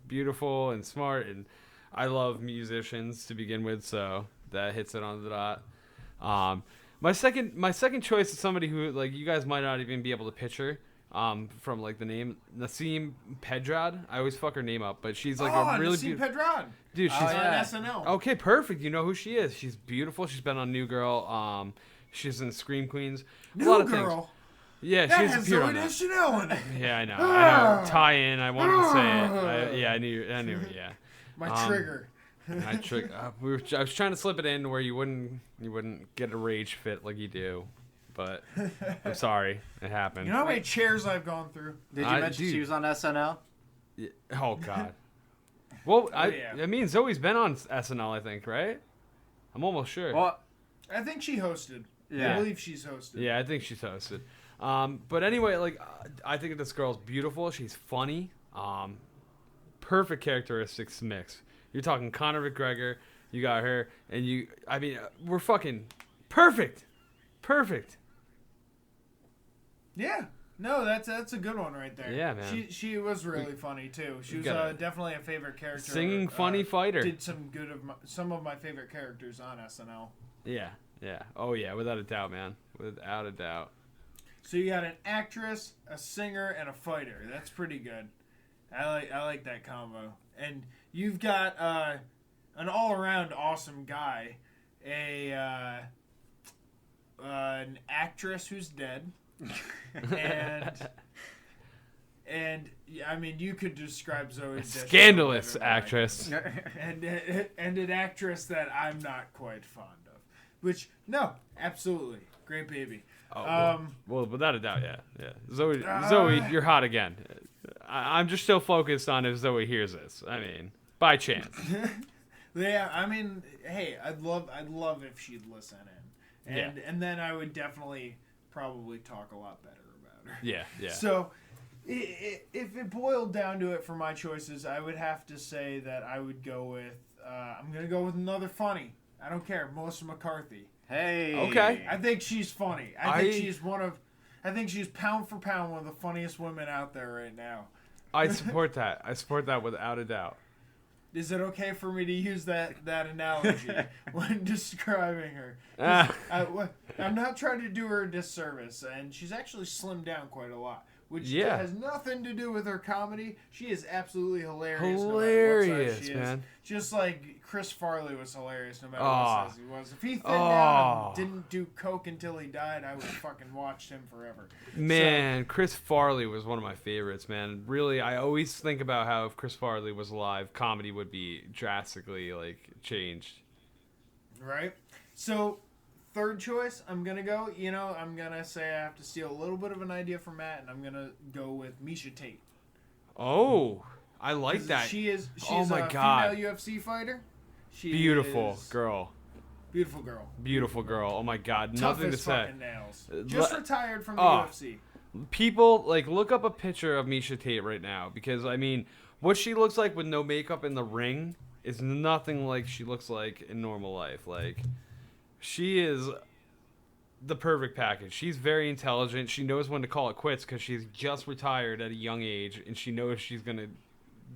beautiful and smart, and I love musicians to begin with, so that hits it on the dot. My second choice is somebody who you guys might not even be able to picture. From the name Nasim Pedrad. I always fuck her name up, but she's a really beautiful. Nasim Pedrad. Dude, she's on SNL. Okay, perfect. You know who she is. She's beautiful. She's been on New Girl. She's in Scream Queens. A lot of things. Yeah, she's appeared on that. SNL in it. Yeah, I know. Tie in. I wanted to say it. I knew it. Yeah. My trigger. I was trying to slip it in where you wouldn't get a rage fit like you do. But I'm sorry, it happened. You know how many chairs I've gone through? Did you mention she was on SNL? Yeah. Oh God. Well, I mean Zoe's been on SNL, I think, right? I'm almost sure. Well, I think she hosted. Yeah. I believe she's hosted. Yeah, I think she's hosted. But anyway, I think this girl's beautiful. She's funny. Perfect characteristics mix. You're talking Conor McGregor, you got her, and we're fucking perfect. Perfect. Yeah. No, that's a good one right there. Yeah, man. She was really funny too. She was definitely a favorite character. Singing funny fighter. Did some of my favorite characters on SNL. Yeah. Oh yeah, without a doubt, man. Without a doubt. So you got an actress, a singer, and a fighter. That's pretty good. I like that combo. And you've got an all-around awesome guy, an actress who's dead. and I mean, you could describe Zoe Deschanel, scandalous actress, and an actress that I'm not quite fond of. Which absolutely great baby. Well, without a doubt, yeah. Zoe, you're hot again. I'm just still focused on if Zoe hears this. I mean, by chance. Yeah, I mean, hey, I'd love if she'd listen in, and then I would definitely. Probably talk a lot better about her. Yeah. So, if it boiled down to it for my choices, I would have to say that I would go with. I'm gonna go with another funny. I don't care, Melissa McCarthy. Hey. Okay. I think she's funny. I think she's pound for pound one of the funniest women out there right now. I support that. I support that without a doubt. Is it okay for me to use that analogy when describing her? I'm not trying to do her a disservice, and she's actually slimmed down quite a lot, which has nothing to do with her comedy. She is absolutely hilarious. Hilarious, no matter what size she man. is. Just like Chris Farley was hilarious no matter what size he was. If he thinned down and didn't do coke until he died, I would fucking watch him forever. Man, Chris Farley was one of my favorites, man. Really, I always think about how if Chris Farley was alive, comedy would be drastically, changed. Right? So, third choice, I'm going to go, I'm going to say I have to steal a little bit of an idea from Matt, and I'm going to go with Misha Tate. Oh, I like that. She's oh my a God. female UFC fighter. Beautiful girl. Beautiful girl. Beautiful girl. Oh my God. Tough Nothing to as say. fucking nails. Just retired from the Oh. UFC. People, look up a picture of Misha Tate right now, because, I mean, what she looks like with no makeup in the ring is nothing like she looks like in normal life. She is the perfect package. She's very intelligent. She knows when to call it quits because she's just retired at a young age, and she knows she's going to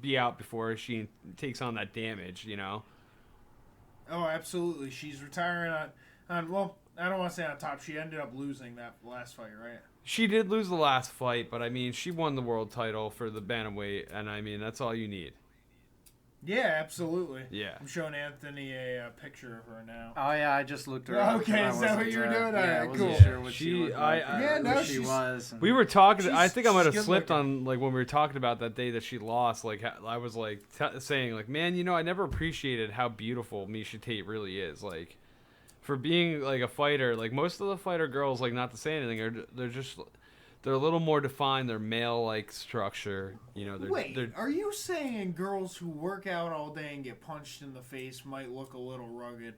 be out before she takes on that damage, Oh, absolutely. She's retiring on well, I don't want to say on top. She ended up losing that last fight, right? She did lose the last fight, but, I mean, she won the world title for the bantamweight, and, I mean, that's all you need. Yeah, absolutely. Yeah. I'm showing Anthony a picture of her now. Oh yeah, I just looked her up. Okay, is that what you were doing? Yeah, I Alright, wasn't cool. sure what she looked like. She was. We were talking. I think I might have good slipped looking. on when we were talking about that day that she lost. I was saying man, I never appreciated how beautiful Misha Tate really is. For being a fighter, most of the fighter girls, not to say anything, they're a little more defined. They're male-like structure. Wait, are you saying girls who work out all day and get punched in the face might look a little rugged?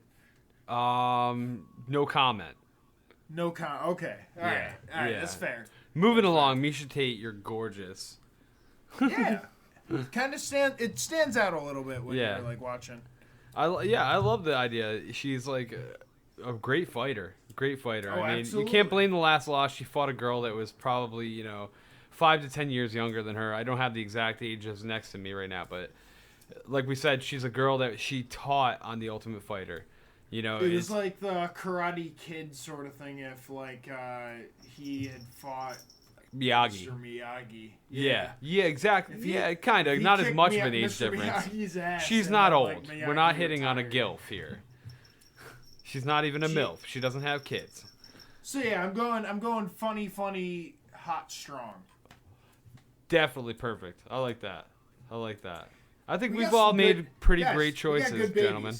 No comment. No comment. Okay. All right. That's fair. Moving along, Misha Tate, you're gorgeous. Yeah. Kind of stands out a little bit when you're watching. I love the idea. She's a great fighter. Great fighter. Oh, I mean, absolutely. you can't blame the last loss. She fought a girl that was probably, 5 to 10 years younger than her. I don't have the exact ages next to me right now, but like we said, she's a girl that she taught on The Ultimate Fighter. It was like the Karate Kid sort of thing if he had fought Miyagi. Mr. Miyagi. Yeah, exactly. Kind of. Not as much of an age Mr. difference. Miyagi's ass She's and not then, old. We're not hitting on a retired. gilf here. She's not even a MILF. She doesn't have kids. So yeah, I'm going funny, hot, strong. Definitely perfect. I like that. I think we've all made pretty great choices, gentlemen.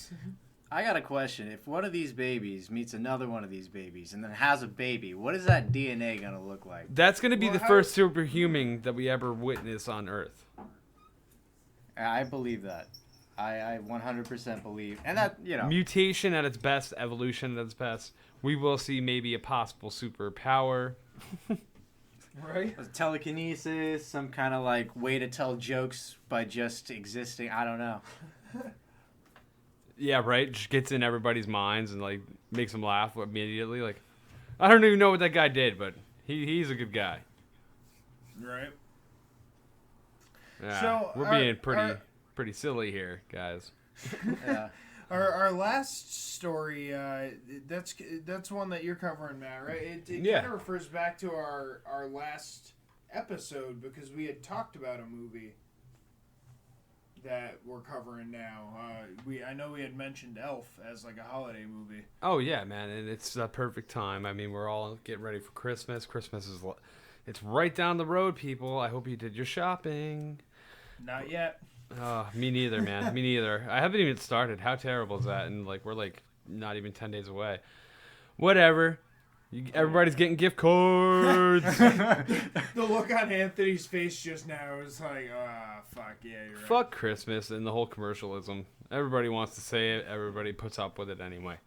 I got a question. If one of these babies meets another one of these babies and then has a baby, what is that DNA going to look like? That's going to be the first superhuman that we ever witness on Earth. I believe that. I 100% believe. And that, Mutation at its best, evolution at its best. We will see maybe a possible superpower. Right. Telekinesis, some kind of like way to tell jokes by just existing. I don't know. Yeah, right. Just gets in everybody's minds and like makes them laugh immediately. Like, I don't even know what that guy did, but he's a good guy. Right. Yeah, So we're being pretty silly here, guys. Yeah. Our last story, that's one that you're covering, Matt, right? It Yeah. kind of refers back to our last episode because we had talked about a movie that we're covering now. I know we had mentioned Elf as like a holiday movie. Oh yeah, man, and it's the perfect time. I mean, we're all getting ready for Christmas. It's right down the road, people. I hope you did your shopping. Not yet. Me neither, man. Me neither. I haven't even started. How terrible is that? And like we're like not even 10 days away. Whatever. Everybody's getting gift cards. The look on Anthony's face just now is like, fuck yeah, you're right. Fuck Christmas and the whole commercialism. Everybody wants to say it. Everybody puts up with it anyway.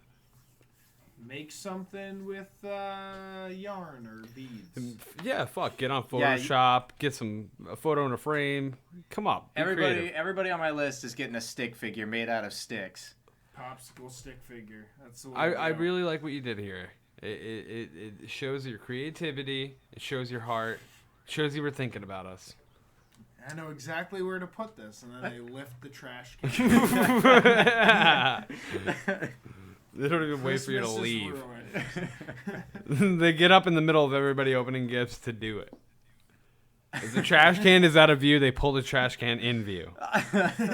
Make something with yarn or beads. Yeah, fuck. Get on Photoshop. Get a photo in a frame. Come on. Everybody on my list is getting a stick figure made out of sticks. Popsicle stick figure. That's the way I really like what you did here. It shows your creativity. It shows your heart. It shows you were thinking about us. I know exactly where to put this, and then they lift the trash can. They don't even wait for you to leave. They get up in the middle of everybody opening gifts to do it. If the trash can is out of view, they pull the trash can in view.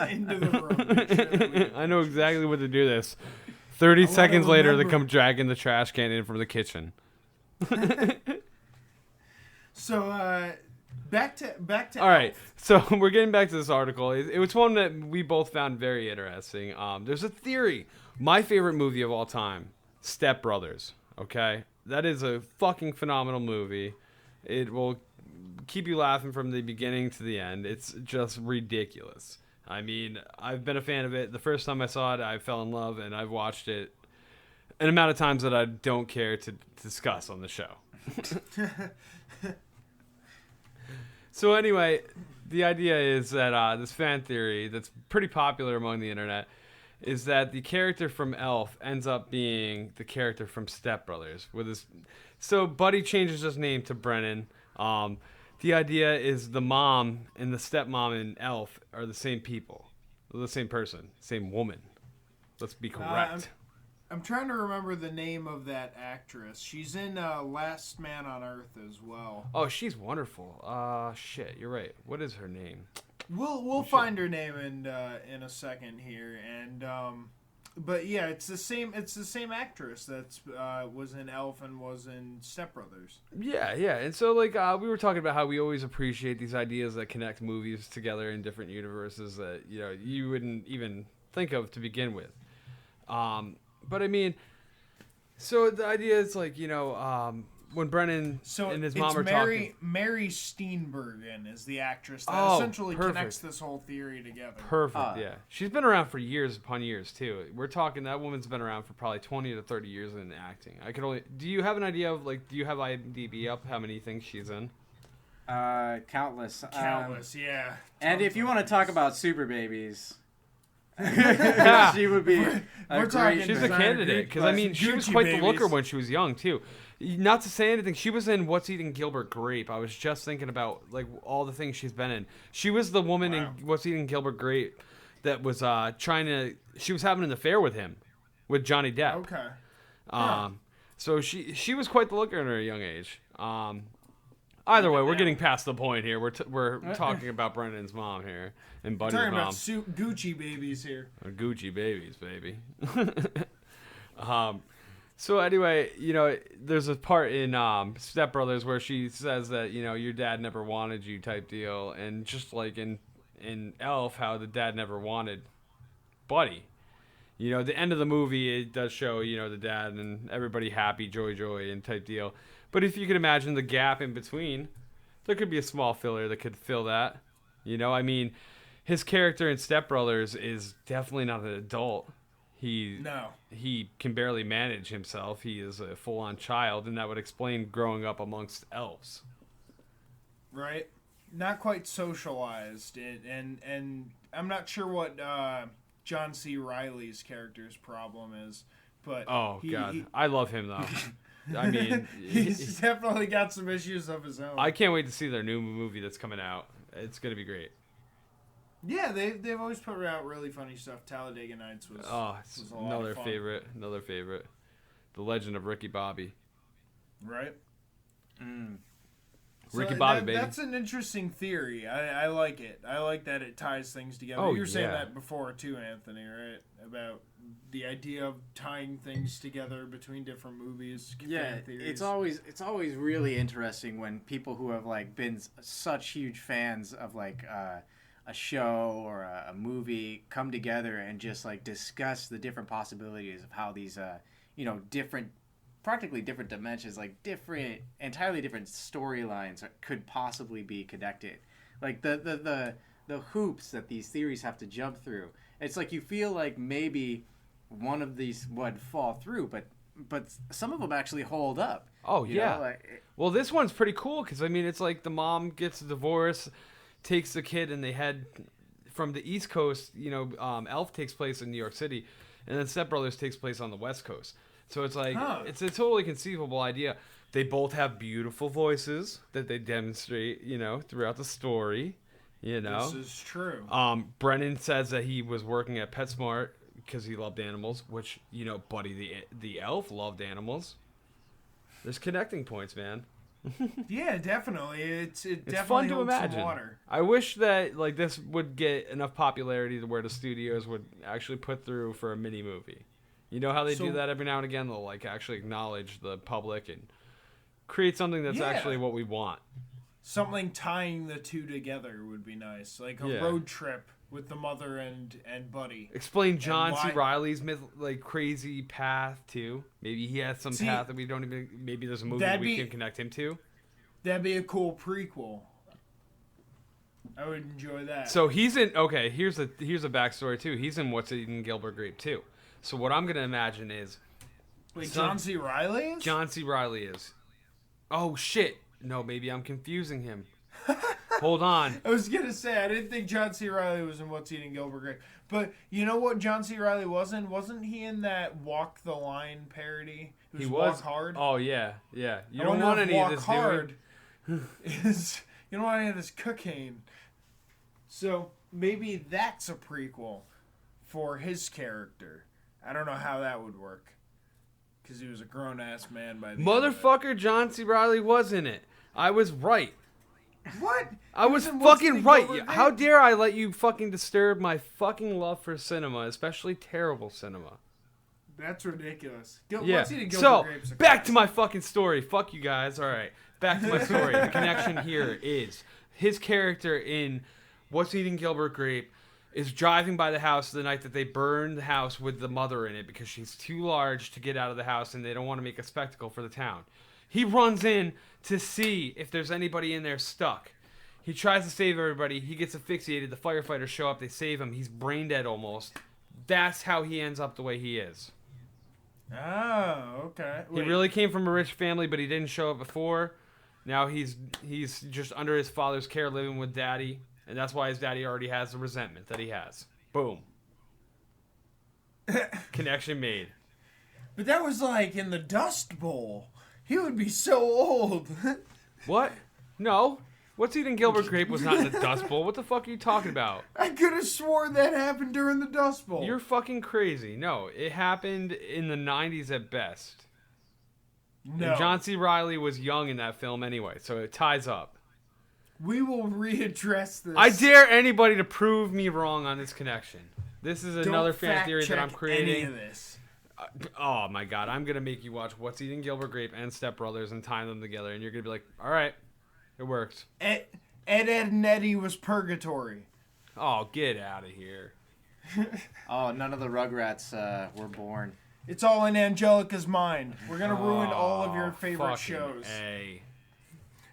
Into the room. I know exactly what to do this. 30 seconds later, they come dragging the trash can in from the kitchen. So, back to all right, so we're getting back to this article. It was one that we both found very interesting. There's a theory. My favorite movie of all time, Step Brothers. Okay, that is a fucking phenomenal movie. It will keep you laughing from the beginning to the end. It's just ridiculous. I mean, I've been a fan of it. The first time I saw it, I fell in love, and I've watched it an amount of times that I don't care to discuss on the show. So anyway, the idea is that this fan theory that's pretty popular among the internet is that the character from Elf ends up being the character from Step Brothers. So Buddy changes his name to Brennan. The idea is the mom and the stepmom in Elf are the same people. They're the same person, same woman. Let's be correct. I'm trying to remember the name of that actress. She's in Last Man on Earth as well. Oh, she's wonderful. Shit, you're right. What is her name? We'll find her name in a second here, and but yeah, it's the same actress that's was in Elf and was in Step Brothers. Yeah, and so like we were talking about how we always appreciate these ideas that connect movies together in different universes that you wouldn't even think of to begin with. But I mean, so the idea is like when Brennan and his mom are talking. Mary Steenburgen is the actress that essentially connects this whole theory together. Perfect, yeah. She's been around for years upon years, too. We're talking, that woman's been around for probably 20 to 30 years in acting. Do you have an idea of, do you have IMDb up, how many things she's in? Countless. Yeah. And if you want to talk about super babies... she would be she's a candidate because I mean she was quite the looker when she was young too. Not to say anything, she was in What's Eating Gilbert Grape. I was just thinking about like all the things she's been in. She was the woman in What's Eating Gilbert Grape that was she was having an affair with him, with Johnny Depp. Okay. So she was quite the looker in her young age. Either way, we're getting past the point here. We're talking about Brendan's mom here and Buddy's mom. We're talking about Gucci babies here. Gucci babies, baby. So anyway, there's a part in Step Brothers where she says that your dad never wanted you type deal, and just like in Elf, how the dad never wanted Buddy. The end of the movie, it does show the dad and everybody happy, joy, and type deal. But if you could imagine the gap in between, there could be a small filler that could fill that. I mean, his character in Step Brothers is definitely not an adult. He can barely manage himself. He is a full-on child, and that would explain growing up amongst elves. right? Not quite socialized, and I'm not sure what John C. Reilly's character's problem is, but God, I love him though. I mean, he's definitely got some issues of his own. I can't wait to see their new movie that's coming out. It's gonna be great. Yeah, they've always put out really funny stuff. Talladega Nights was another favorite. The Legend of Ricky Bobby. Right. Ricky Bobby, baby. That's an interesting theory. I like it. I like that it ties things together. You were saying that before too, Anthony, right? About the idea of tying things together between different movies. Yeah, it's always really interesting when people who have like been such huge fans of like a show or a movie come together and just like discuss the different possibilities of how these practically different dimensions, like entirely different storylines could possibly be connected. Like the hoops that these theories have to jump through. It's like you feel like maybe one of these would fall through, but some of them actually hold up. Oh, yeah. Well, this one's pretty cool because, I mean, it's like the mom gets a divorce, takes the kid, and they head from the East Coast. Elf takes place in New York City, and then Step Brothers takes place on the West Coast. So it's like, it's a totally conceivable idea. They both have beautiful voices that they demonstrate, throughout the story, This is true. Brennan says that he was working at PetSmart because he loved animals, which, Buddy the elf loved animals. There's connecting points, man. Yeah, definitely. It's definitely fun to imagine. Water. I wish that like this would get enough popularity to where the studios would actually put through for a mini movie. You know how they do that every now and again? They'll like actually acknowledge the public and create something that's actually what we want. Something tying the two together would be nice, like a road trip with the mother and Buddy. Explain John C. Reilly's crazy path too. Maybe he has some path that we don't even. Maybe there's a movie we can connect him to. That'd be a cool prequel. I would enjoy that. So he's in. Okay, here's a backstory too. He's in What's Eating Gilbert Grape too. So what I'm gonna imagine is. Wait, John C. Reilly is? John C. Reilly is. Oh shit! No, maybe I'm confusing him. Hold on. I was going to say, I didn't think John C. Reilly was in What's Eating Gilbert Grape. But you know what John C. Reilly was in? Wasn't he in that Walk the Line parody? He was. Walk Hard? Oh, yeah. Yeah. You don't want any of this, Hard is, you don't want any of this cocaine. So maybe that's a prequel for his character. I don't know how that would work. Because he was a grown-ass man by the Motherfucker, John C. Reilly was in it. I was right. What? I was fucking right. How dare I let you fucking disturb my fucking love for cinema, especially terrible cinema. That's ridiculous. So, back to my fucking story. Fuck you guys. All right. Back to my story. The connection here is his character in What's Eating Gilbert Grape is driving by the house the night that they burn the house with the mother in it because she's too large to get out of the house and they don't want to make a spectacle for the town. He runs in to see if there's anybody in there stuck. He tries to save everybody. He gets asphyxiated. The firefighters show up. They save him. He's brain dead almost. That's how he ends up the way he is. Oh, okay. Wait. He really came from a rich family, but he didn't show up before. Now he's just under his father's care living with daddy. And that's why his daddy already has the resentment that he has. Boom. Connection made. But that was like in the Dust Bowl. He would be so old. What? No. What's Eating Gilbert Grape was not in the Dust Bowl. What the fuck are you talking about? I could have sworn that happened during the Dust Bowl. You're fucking crazy. No, it happened in the 90s at best. No. And John C. Reilly was young in that film anyway, so it ties up. We will readdress this. I dare anybody to prove me wrong on this connection. This is another fan theory that I'm creating. Any of this. Oh my god, I'm going to make you watch What's Eating Gilbert Grape and Step Brothers and tie them together, and you're going to be like, alright, it worked. Ed, and Eddie was purgatory. Oh, get out of here. Oh, none of the Rugrats were born. It's all in Angelica's mind. We're going to ruin all of your favorite shows.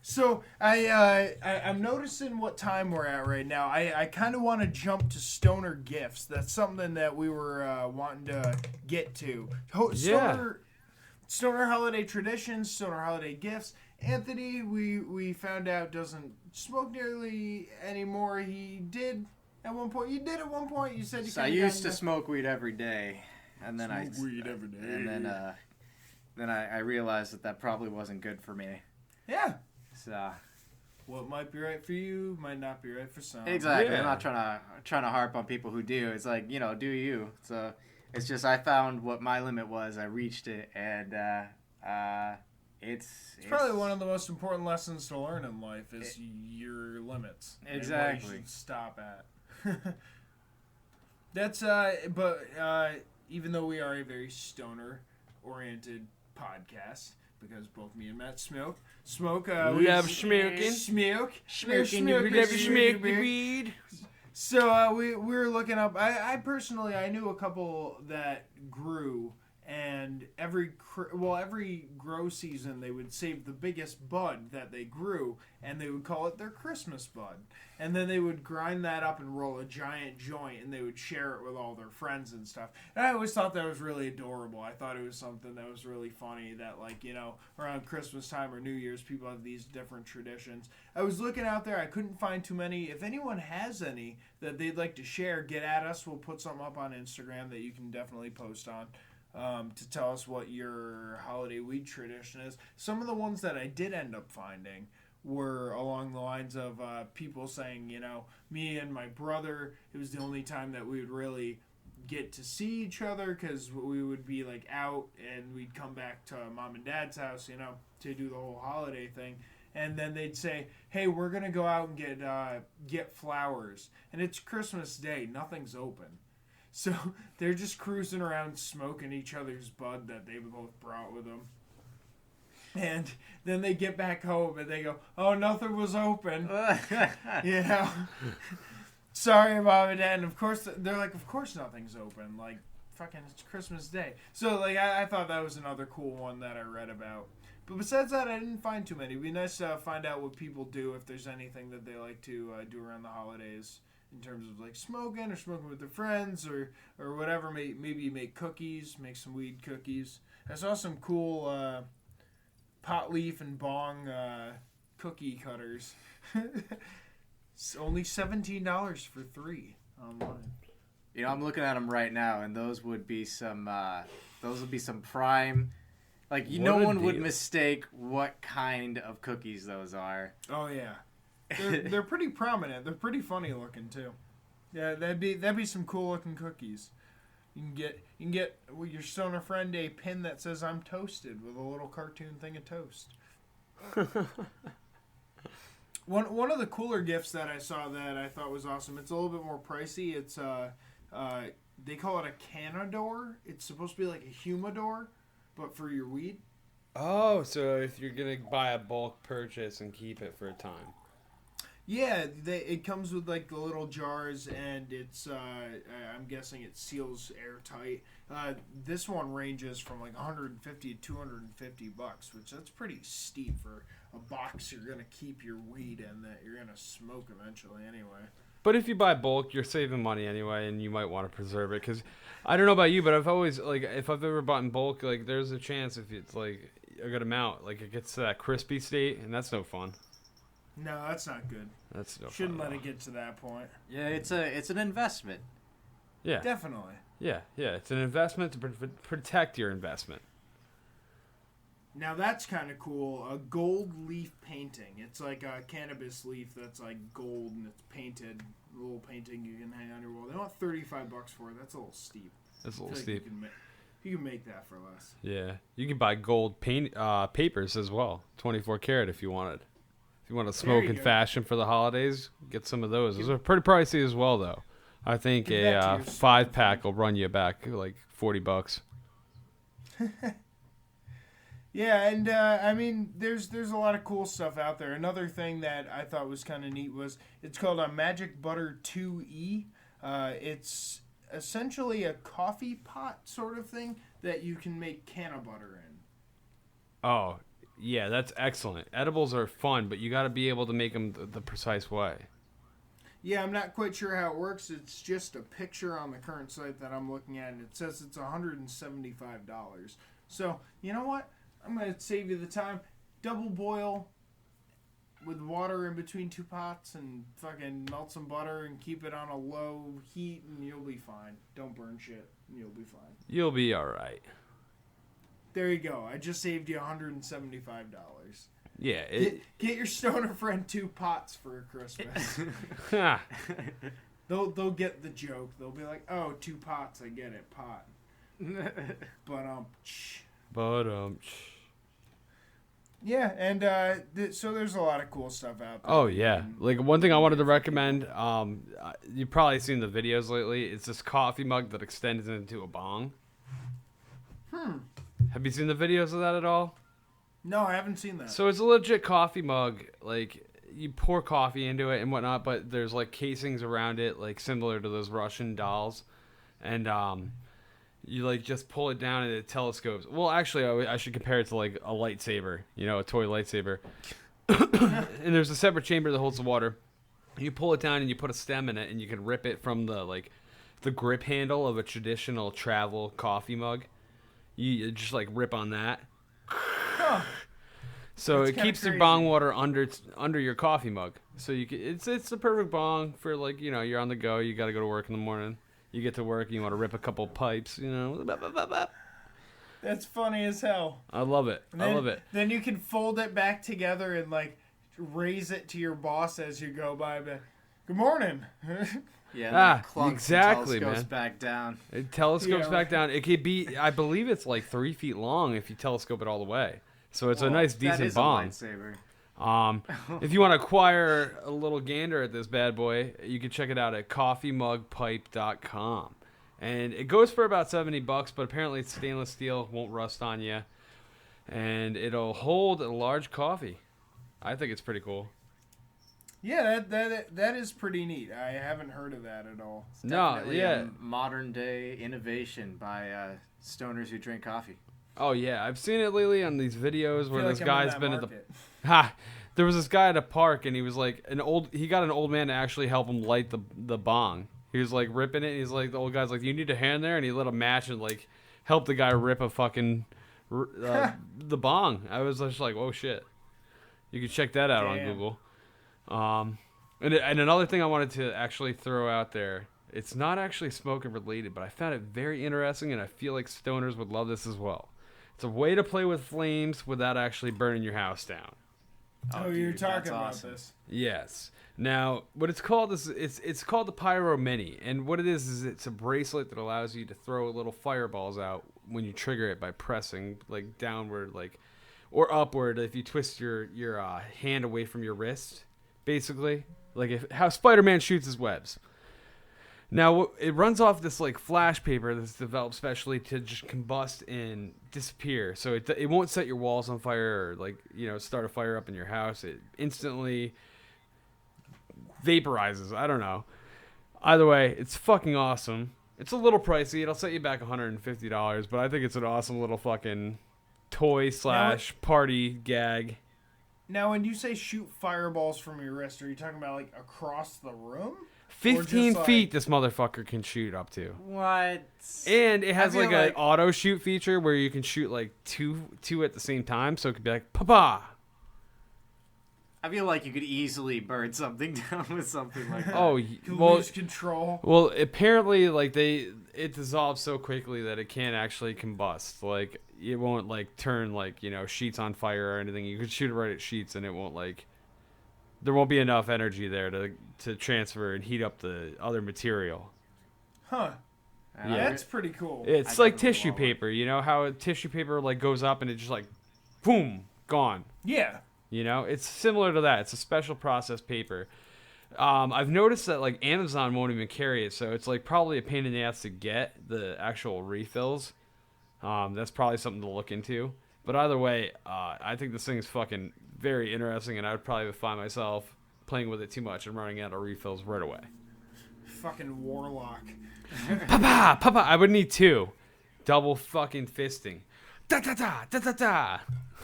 So I'm noticing what time we're at right now. I kind of want to jump to Stoner Gifts. That's something that we were wanting to get to. Stoner holiday traditions, stoner holiday gifts. Anthony, we found out, doesn't smoke nearly anymore. He did at one point. You did at one point. You said you. So I used to smoke weed every day, and then I realized that probably wasn't good for me. Yeah. So. What might be right for you might not be right for some. Exactly. Yeah. I'm not trying to harp on people who do. It's like, you know, do you. So it's just I found what my limit was. I reached it, and it's probably one of the most important lessons to learn in life is your limits. Exactly. And what you should stop at. That's but even though we are a very stoner oriented podcast, because both me and Matt smoke. We love smoking. Smoking. We love smoking weed. So we were looking up. I personally knew a couple that grew, and every grow season they would save the biggest bud that they grew, and they would call it their Christmas bud. And then they would grind that up and roll a giant joint, and they would share it with all their friends and stuff. And I always thought that was really adorable. I thought it was something that was really funny that, like, you know, around Christmas time or New Year's, people have these different traditions. I was looking out there. I couldn't find too many. If anyone has any that they'd like to share, get at us. We'll put something up on Instagram that you can definitely post on. To tell us what your holiday weed tradition is. Some of the ones that I did end up finding were along the lines of people saying, you know, me and my brother, it was the only time that we would really get to see each other because we would be like out and we'd come back to mom and dad's house, you know, to do the whole holiday thing. And then they'd say, hey, we're going to go out and get flowers. And it's Christmas Day. Nothing's open. So they're just cruising around smoking each other's bud that they both brought with them. And then they get back home and they go, oh, nothing was open. You know? Sorry, Mom and Dad. And of course, they're like, of course nothing's open. Like, fucking, it's Christmas Day. So, like, I thought that was another cool one that I read about. But besides that, I didn't find too many. It'd be nice to find out what people do, if there's anything that they like to do around the holidays. In terms of like smoking or smoking with their friends or whatever. Maybe you make cookies, make some weed cookies. I saw some cool pot leaf and bong cookie cutters. It's only $17 for 3 online. You know, I'm looking at them right now, and those would be some prime. Like, no one would mistake what kind of cookies those are. Oh yeah. They're pretty prominent. They're pretty funny looking too. Yeah, that'd be some cool looking cookies. You can get with your stoner friend a pin that says "I'm toasted" with a little cartoon thing of toast. One of the cooler gifts that I saw that I thought was awesome. It's a little bit more pricey. It's they call it a canador. It's supposed to be like a humidor, but for your weed. Oh, so if you're gonna buy a bulk purchase and keep it for a time. Yeah, it comes with like the little jars, and it's I'm guessing it seals airtight. This one ranges from like $150 to $250, which that's pretty steep for a box you're gonna keep your weed in that you're gonna smoke eventually anyway. But if you buy bulk, you're saving money anyway, and you might want to preserve it. Because I don't know about you, but I've always, like, if I've ever bought in bulk, like, there's a chance if it's like a good amount, like it gets to that crispy state, and that's no fun. No, that's not good. That's no Shouldn't fun let it get to that point. Yeah, it's an investment. Yeah, definitely. Yeah, it's an investment to protect your investment. Now that's kind of cool. A gold leaf painting. It's like a cannabis leaf that's like gold and it's painted. A little painting you can hang on your wall. They want $35 for it. That's a little steep. That's a little steep. You can make that for less. Yeah, you can buy gold paint papers as well. 24 karat if you wanted. If you want to smoke in fashion for the holidays, get some of those. Those are pretty pricey as well, though. I think a 5-pack will run you back like $40. Yeah, and I mean, there's a lot of cool stuff out there. Another thing that I thought was kind of neat was it's called a Magic Butter 2E. It's essentially a coffee pot sort of thing that you can make canna butter in. Oh, yeah, that's excellent. Edibles are fun, but you got to be able to make them the precise way. Yeah, I'm not quite sure how it works. It's just a picture on the current site that I'm looking at, and it says it's $175. So, you know what? I'm going to save you the time. Double boil with water in between 2 pots and fucking melt some butter and keep it on a low heat and you'll be fine. Don't burn shit and you'll be fine. You'll be all right. There you go. I just saved you $175. Yeah. Get your stoner friend 2 pots for Christmas. They'll get the joke. They'll be like, oh, 2 pots. I get it. Pot. But yeah, and so there's a lot of cool stuff out there. Oh yeah, like one thing I wanted to recommend. You've probably seen the videos lately. It's this coffee mug that extends into a bong. Have you seen the videos of that at all? No, I haven't seen that. So it's a legit coffee mug. Like you pour coffee into it and whatnot, but there's like casings around it, like similar to those Russian dolls, and you like just pull it down and it telescopes. Well, actually, I should compare it to like a lightsaber, a toy lightsaber. And there's a separate chamber that holds the water. You pull it down and you put a stem in it, and you can rip it from the grip handle of a traditional travel coffee mug. You just like rip on that. Huh. So That's it keeps crazy. your bong water under your coffee mug. So it's the perfect bong for like you're on the go. You got to go to work in the morning. You get to work, you want to rip a couple pipes, That's funny as hell. I love it. I love it. Then you can fold it back together and like raise it to your boss as you go by. But good morning. Yeah, exactly, telescopes man. Back down. It telescopes back down. It could be, I believe it's like 3 feet long if you telescope it all the way. So it's a nice, decent bong. That is a lightsaber. If you want to acquire a little gander at this bad boy, you can check it out at coffeemugpipe.com. And it goes for about $70, but apparently it's stainless steel, won't rust on you. And it'll hold a large coffee. I think it's pretty cool. Yeah, that is pretty neat. I haven't heard of that at all. It's definitely a modern day innovation by stoners who drink coffee. Oh yeah, I've seen it lately on these videos where this guy's been at the. There was this guy at a park and he was like he got an old man to actually help him light the bong. He was like ripping it. And he's like, the old guy's like, "You need a hand there," and he lit a match and like helped the guy rip a fucking the bong. I was just like, "Oh shit!" You can check that out on Google. And another thing I wanted to actually throw out there. It's not actually smoking related, but I found it very interesting, and I feel like stoners would love this as well. It's a way to play with flames without actually burning your house down. Oh, you're talking about this. Yes. Now, what it's called is it's called the Pyro Mini, and what it is it's a bracelet that allows you to throw little fireballs out when you trigger it by pressing like downward, like or upward if you twist your hand away from your wrist, basically, like how Spider-Man shoots his webs. Now, it runs off this like flash paper that's developed specially to just combust and disappear. So it won't set your walls on fire or like, start a fire up in your house. It instantly vaporizes. I don't know. Either way, it's fucking awesome. It's a little pricey. It'll set you back $150, but I think it's an awesome little fucking toy / party gag. Now, when you say shoot fireballs from your wrist, are you talking about like across the room? 15 feet this motherfucker can shoot up to. What? And it has like an auto shoot feature where you can shoot like two at the same time, so it could be like papa. I feel like you could easily burn something down with something like that. Oh, you well, lose control. Well, apparently like it dissolves so quickly that it can't actually combust. Like it won't like turn like, sheets on fire or anything. You could shoot it right at sheets and it won't like there won't be enough energy there to transfer and heat up the other material. Huh. Yeah. That's pretty cool. It's like tissue paper. You know how tissue paper like goes up and it just like, boom, gone. Yeah. It's similar to that. It's a special process paper. I've noticed that like Amazon won't even carry it, so it's like probably a pain in the ass to get the actual refills. That's probably something to look into. But either way, I think this thing is fucking very interesting, and I would probably find myself playing with it too much and running out of refills right away. Fucking warlock. Papa, I would need 2. Double fucking fisting. Da-da-da.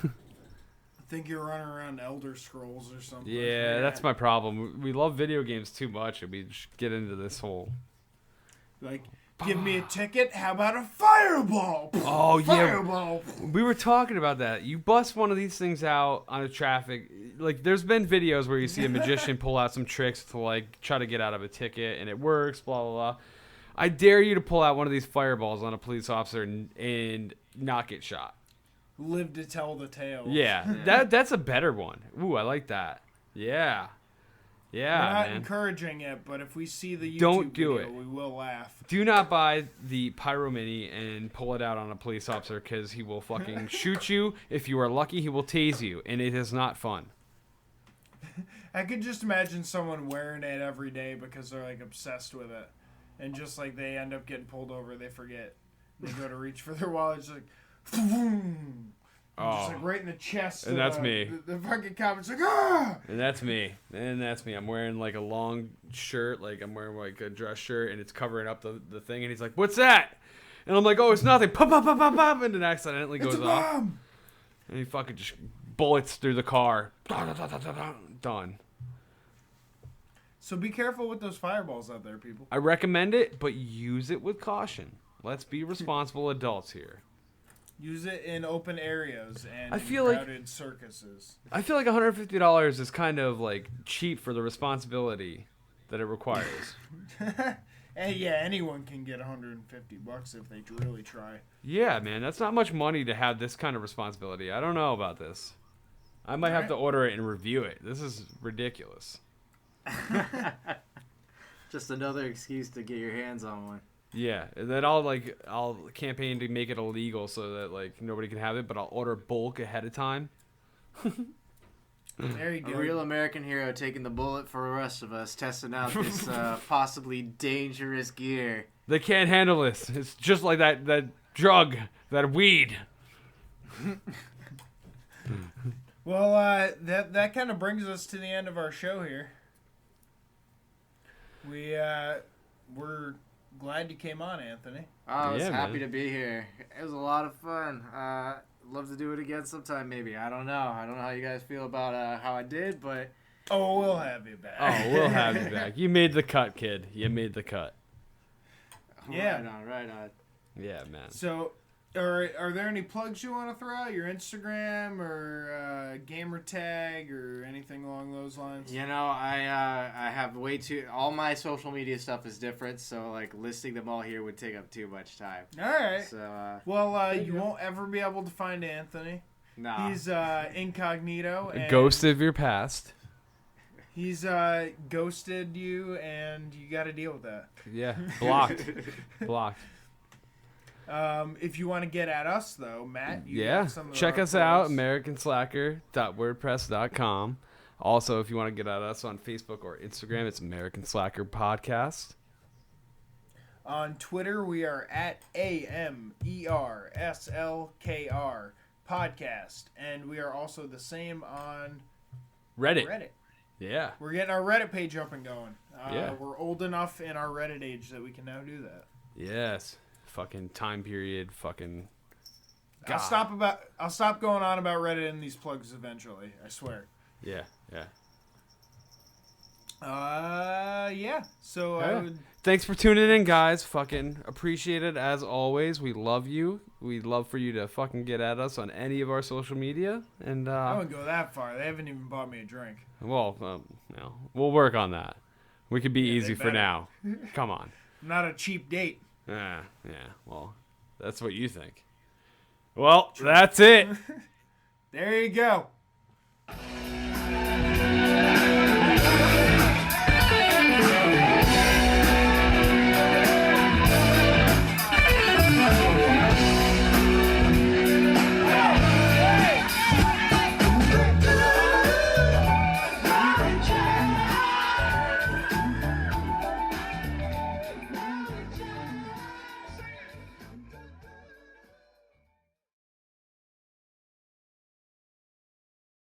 I think you're running around Elder Scrolls or something. Yeah, that's my problem. We love video games too much, and we just get into this whole... Like, Give me a ticket. How about a fireball? Oh, fireball. Yeah. We were talking about that. You bust one of these things out on a traffic. Like, there's been videos where you see a magician pull out some tricks to, like, try to get out of a ticket, and it works, blah, blah, blah. I dare you to pull out one of these fireballs on a police officer and not get shot. Live to tell the tale. Yeah. That's a better one. Ooh, I like that. Yeah. Yeah, we're not man. encouraging it, but if we see the YouTube Don't do video, it. we will laugh. Do not buy the Pyro Mini and pull it out on a police officer because he will fucking shoot you. If you are lucky, he will tase you, and it is not fun. I could just imagine someone wearing it every day because they're like obsessed with it, and just like they end up getting pulled over, they forget. They go to reach for their wallet, it's like, just like right in the chest. And that's me. The fucking cop is like, ah! And that's me. I'm wearing like a long shirt, like I'm wearing like a dress shirt, and it's covering up the thing. And he's like, "What's that?" And I'm like, "Oh, it's nothing." Pop, pop, pop, pop, pop, and it accidentally goes off. And he fucking just bullets through the car. Done. So be careful with those fireballs out there, people. I recommend it, but use it with caution. Let's be responsible adults here. Use it in open areas and crowded circuses. I feel like $150 is kind of like cheap for the responsibility that it requires. And yeah, anyone can get $150 if they really try. Yeah, man, that's not much money to have this kind of responsibility. I don't know about this. I might have to order it and review it. This is ridiculous. Just another excuse to get your hands on one. Yeah, and then I'll campaign to make it illegal so that like nobody can have it, but I'll order bulk ahead of time. There you go. A real American hero taking the bullet for the rest of us, testing out this possibly dangerous gear. They can't handle this. It's just like that drug, that weed. Well, that kind of brings us to the end of our show here. We're glad you came on, Anthony. I was happy to be here. It was a lot of fun. Love to do it again sometime, maybe. I don't know how you guys feel about how I did, but... Oh, we'll have you back. Oh, we'll have you back. You made the cut, kid. You made the cut. Yeah. Right on. Yeah, man. So, are there any plugs you want to throw out? Your Instagram or gamer tag or anything along those lines? You know, I have way too... All my social media stuff is different, so, like, listing them all here would take up too much time. All right. So, you won't ever be able to find Anthony. No. He's incognito. A ghost of your past. He's ghosted you, and you got to deal with that. Yeah, blocked. Blocked. If you want to get at us, though, Matt, check us out, americanslacker.wordpress.com. Also, if you want to get at us on Facebook or Instagram, it's American Slacker Podcast. On Twitter, we are at AMERSLKR Podcast, and we are also the same on Reddit. Yeah. We're getting our Reddit page up and going. Yeah. We're old enough in our Reddit age that we can now do that. Yes. Fucking time period. Fucking. God. I'll stop going on about Reddit and these plugs eventually. I swear. Yeah. Yeah. So thanks for tuning in, guys. Fucking appreciate it as always. We love you. We'd love for you to fucking get at us on any of our social media. And I wouldn't go that far. They haven't even bought me a drink. Well, we'll work on that. We could be easy for now. Come on. I'm not a cheap date. Yeah. Well, that's what you think. Well, that's it. There you go.